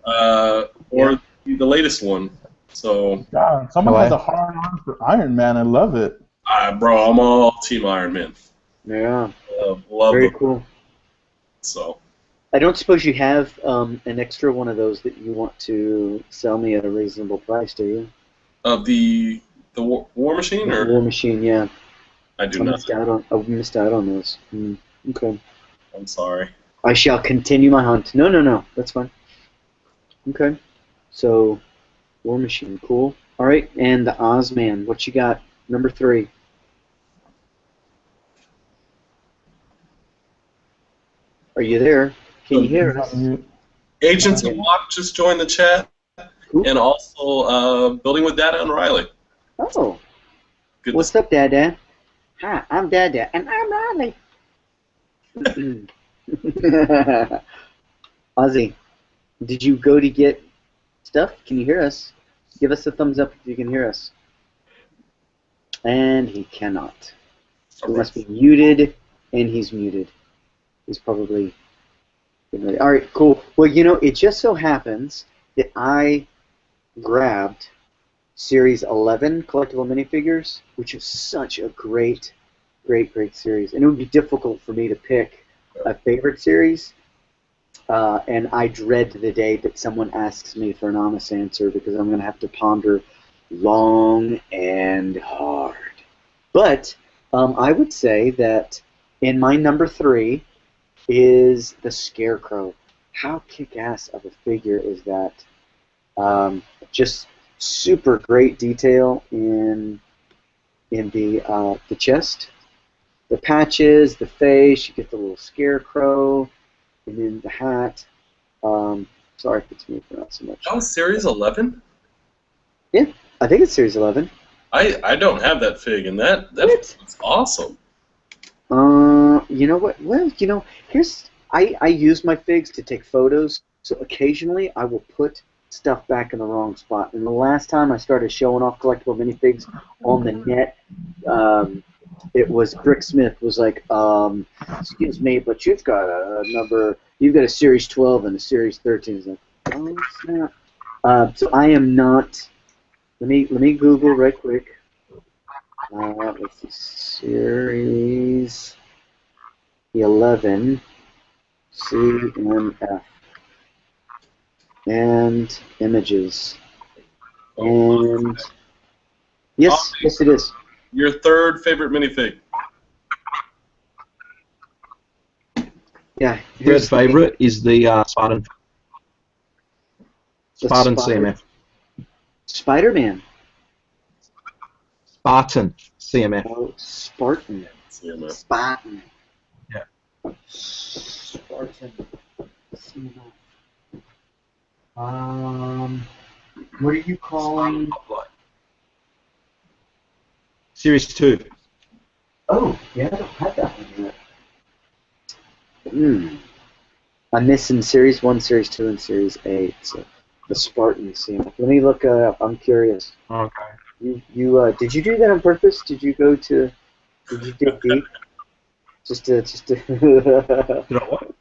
or the latest one. So, God, someone has a hard on for Iron Man. I love it. bro, I'm all Team Iron Man. Yeah. Love Very them. cool. So. I don't suppose you have an extra one of those that you want to sell me at a reasonable price, do you? Of the War Machine, The or War Machine, yeah. I do not. I missed out on those. Okay. I'm sorry. I shall continue my hunt. No. That's fine. Okay. So, War Machine, cool. All right, and the Ozman. What you got? Number 3. Are you there? Can you hear us? Agents of Lock just joined the chat, Cool. and also Building with Data and Riley. Oh. Good What's up, Dad? Hi, I'm Dad, and I'm Riley. Ozzy, did you go to get stuff? Can you hear us? Give us a thumbs up if you can hear us. And he cannot. He must be muted, and he's muted. He's probably getting ready. All right, cool. Well, you know, it just so happens that I grabbed Series 11 collectible minifigures, which is such a great series. And it would be difficult for me to pick a favorite series. And I dread the day that someone asks me for an honest answer, because I'm going to have to ponder long and hard. But I would say that in my number 3 is the Scarecrow. How kick-ass of a figure is that? Just super great detail in the chest, the patches, the face. You get the little Scarecrow, and then the hat. Sorry if it's moving around so much. That was Series 11? Yeah, I think it's Series 11. I don't have that fig, and that's awesome. You know what? Well, you know, I use my figs to take photos, so occasionally I will put stuff back in the wrong spot. And the last time I started showing off collectible minifigs on the net, it was Brick Smith was like, excuse me, but you've got a Series 12 and a Series 13. It's like, oh snap. So I am not. Let me Google right quick. Let's see, Series 11 CMF and images, and yes, it is. Your third favorite minifig? Yeah. Third favorite is the Spartan. Spartan CMF. Spider-Man. Spartan CMF. Oh, Spartan. CMF. Spartan. Yeah. Spartan. What are you calling? Series 2. Oh, yeah, I don't have that one yet. I'm missing Series 1, Series 2, and Series 8. So the Spartan scene. Let me look up. I'm curious. Okay. You did you do that on purpose? Did you dig deep? Just to You know what?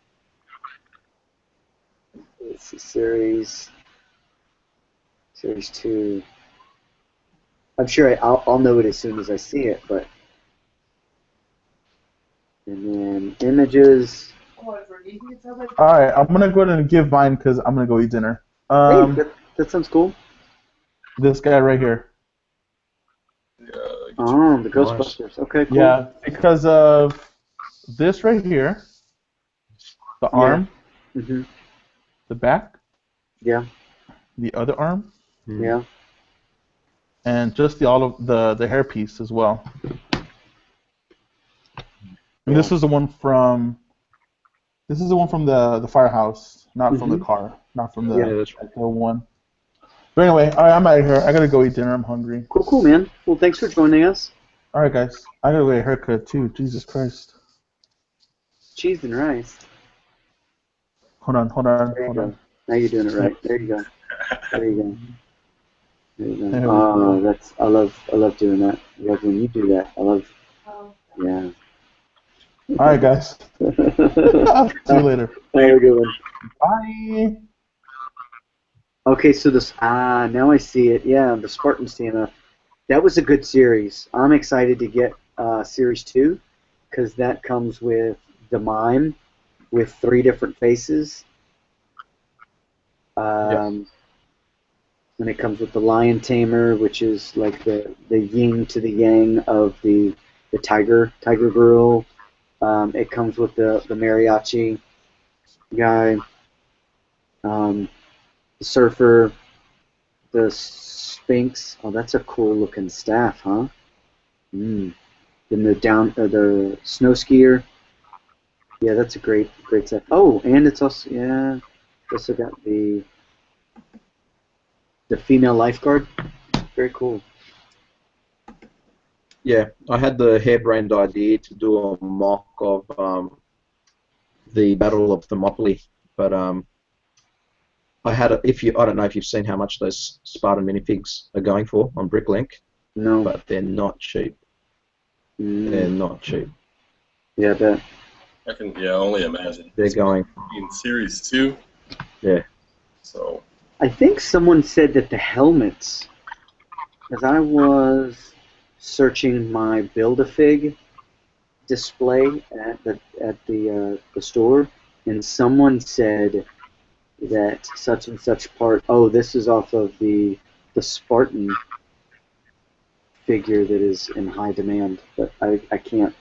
Let's see, Series 2. I'm sure I'll know it as soon as I see it, but and then images. Oh, I forget. It sounds like All right, I'm gonna go ahead and give mine because I'm gonna go eat dinner. Hey, that sounds cool. This guy right here. Oh, the Ghostbusters. Okay, cool. Yeah, because of this right here, the arm, Mhm. the back, Yeah. the other arm, Yeah. and just the hairpiece as well. And this is the one from the firehouse, not from the car, not from the Yeah. that's right. actual one. But anyway, all right, I'm out of here. I gotta go eat dinner. I'm hungry. Cool, man. Well, thanks for joining us. All right, guys. I gotta get a haircut too. Jesus Christ. Cheese and rice. Hold on. There you go. Now you're doing it right. There you go. There you go. There you go. There we Oh, I love doing that. I love when you do that. Yeah. All right, guys. See you later. Have a good one. Bye. Okay, so now I see it. Yeah, the Spartan scene. That was a good series. I'm excited to get Series 2 because that comes with the mime with 3 different faces. And it comes with the lion tamer, which is like the yin to the yang of the tiger girl. It comes with the mariachi guy, the surfer, the sphinx. Oh, that's a cool looking staff, huh? Then the snow skier. Yeah, that's a great set. Oh, and it's also got the female lifeguard. Very cool. Yeah, I had the harebrained idea to do a mock of the Battle of Thermopylae, but I don't know if you've seen how much those Spartan minifigs are going for on Bricklink. No. But they're not cheap. They're not cheap. Yeah, I bet. I can only imagine. They're going in Series 2. Yeah. So I think someone said that the helmets, as I was searching my Build-A-Fig display at the store, and someone said that such and such part. Oh, this is off of the Spartan figure that is in high demand, but I can't.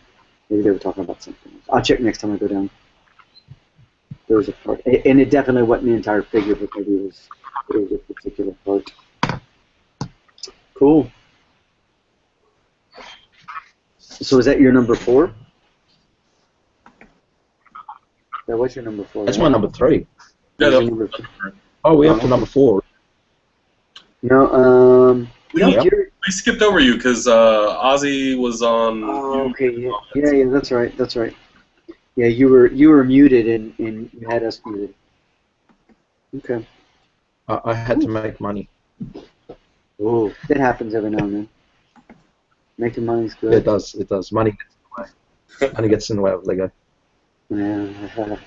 Maybe they were talking about something else. I'll check next time I go down. There was a part, and it definitely wasn't the entire figure, but maybe it was a particular part. Cool. So is that your number 4? That was your number 4. That's right? my number 3. yeah, That was that- your number 3. Oh, we're up to number 4. No, Yep. we skipped over you because Ozzy was on. Oh, okay, yeah, that's right. Yeah, you were muted and you had us muted. Okay. I had to make money. Oh, that happens every now and then. Making money's good. It does. Money gets in the way. Money gets in the way of Lego. Yeah.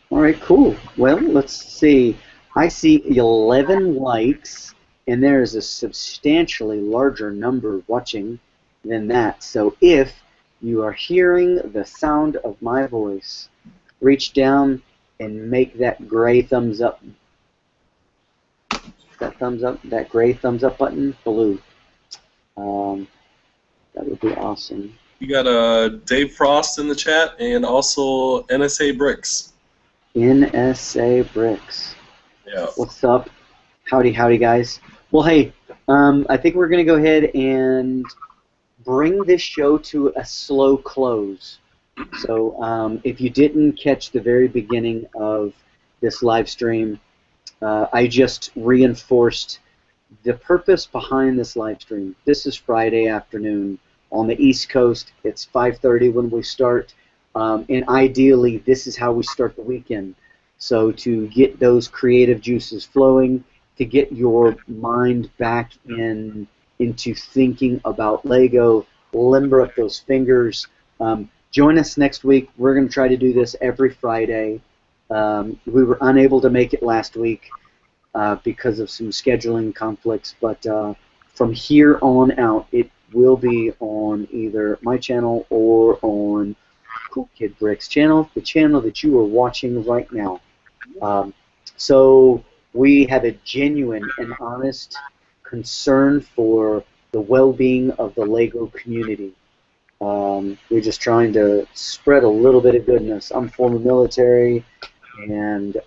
All right, cool. Well, let's see. I see 11 likes, and there is a substantially larger number watching than that. So if you are hearing the sound of my voice, reach down and make that gray thumbs up. That gray thumbs up button blue. That would be awesome. You got Dave Frost in the chat and also NSA Bricks. NSA Bricks. Yeah. What's up? Howdy, guys. Well, hey, I think we're going to go ahead and bring this show to a slow close. So if you didn't catch the very beginning of this live stream, I just reinforced the purpose behind this live stream. This is Friday afternoon on the East Coast. It's 5:30 when we start. And ideally, this is how we start the weekend. So to get those creative juices flowing, to get your mind back into thinking about Lego, limber up those fingers. Join us next week. We're going to try to do this every Friday. We were unable to make it last week because of some scheduling conflicts, but from here on out, it will be on either my channel or on Cool Kid Bricks channel, the channel that you are watching right now. So we have a genuine and honest concern for the well-being of the Lego community. We're just trying to spread a little bit of goodness. I'm former military, and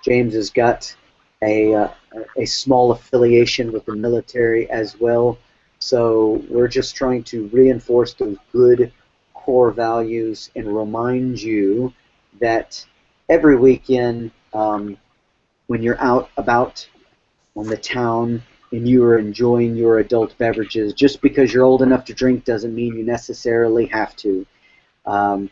James has got a small affiliation with the military as well. So we're just trying to reinforce those good core values and remind you that every weekend when you're out about on the town and you are enjoying your adult beverages, just because you're old enough to drink doesn't mean you necessarily have to. And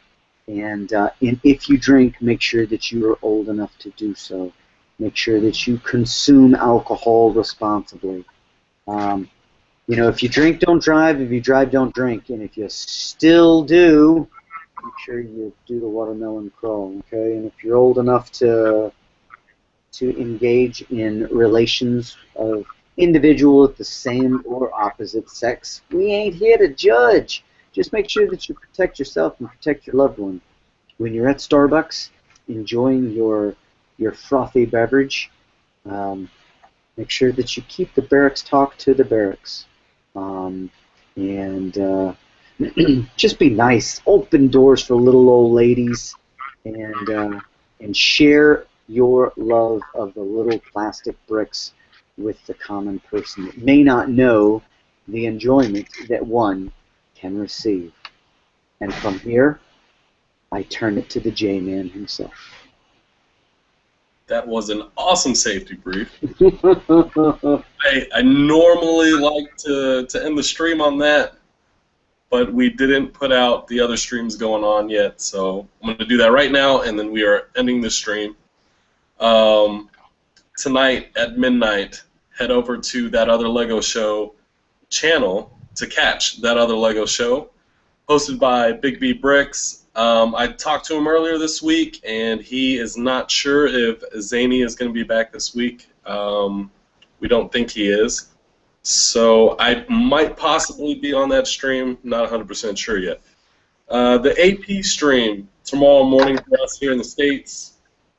if you drink, make sure that you are old enough to do so. Make sure that you consume alcohol responsibly. You know, if you drink, don't drive. If you drive, don't drink. And if you still do, make sure you do the watermelon crawl, okay? And if you're old enough to engage in relations of individuals with the same or opposite sex, we ain't here to judge. Just make sure that you protect yourself and protect your loved one. When you're at Starbucks enjoying your frothy beverage, make sure that you keep the barracks talk to the barracks. Just be nice. Open doors for little old ladies, and share your love of the little plastic bricks with the common person that may not know the enjoyment that one can receive. And from here, I turn it to the J-Man himself. That was an awesome safety brief. I normally like to end the stream on that, but we didn't put out the other streams going on yet, so I'm going to do that right now, and then we are ending the stream. Tonight at midnight, head over to That Other Lego Show channel to catch That Other Lego Show, hosted by Big B Bricks. I talked to him earlier this week, and he is not sure if Zany is going to be back this week. We don't think he is. So I might possibly be on that stream, not 100% sure yet. The AP stream tomorrow morning for us here in the States,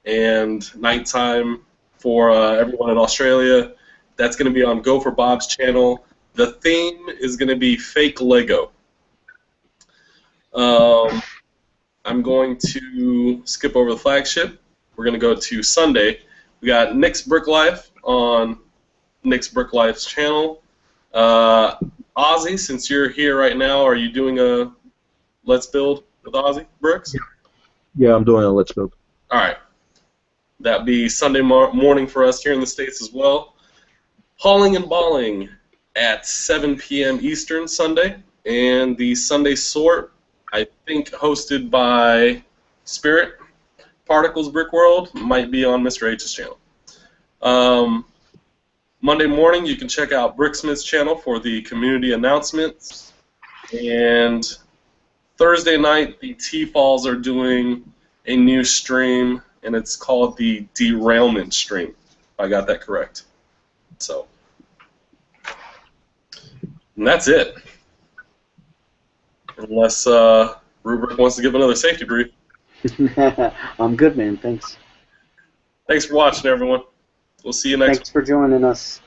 and nighttime for everyone in Australia. That's going to be on Go for Bob's channel. The theme is going to be fake Lego. I'm going to skip over the flagship. We're going to go to Sunday. We got Nick's Brick Life on Nick's Brick Life's channel. Ozzy, since you're here right now, are you doing a Let's Build with Ozzy Bricks? Yeah, I'm doing a Let's Build. All right. That'll be Sunday morning for us here in the States as well. Hauling and Balling at 7 p.m. Eastern Sunday. And the Sunday Sort, I think hosted by Spirit Particles Brick World, might be on Mr. H's channel. Monday morning, you can check out Bricksmith's channel for the community announcements. And Thursday night, the T-Falls are doing a new stream, and it's called the Derailment Stream, if I got that correct. So, and that's it. Unless Rubrick wants to give another safety brief. I'm good, man. Thanks. Thanks for watching, everyone. We'll see you next week. Thanks for joining us.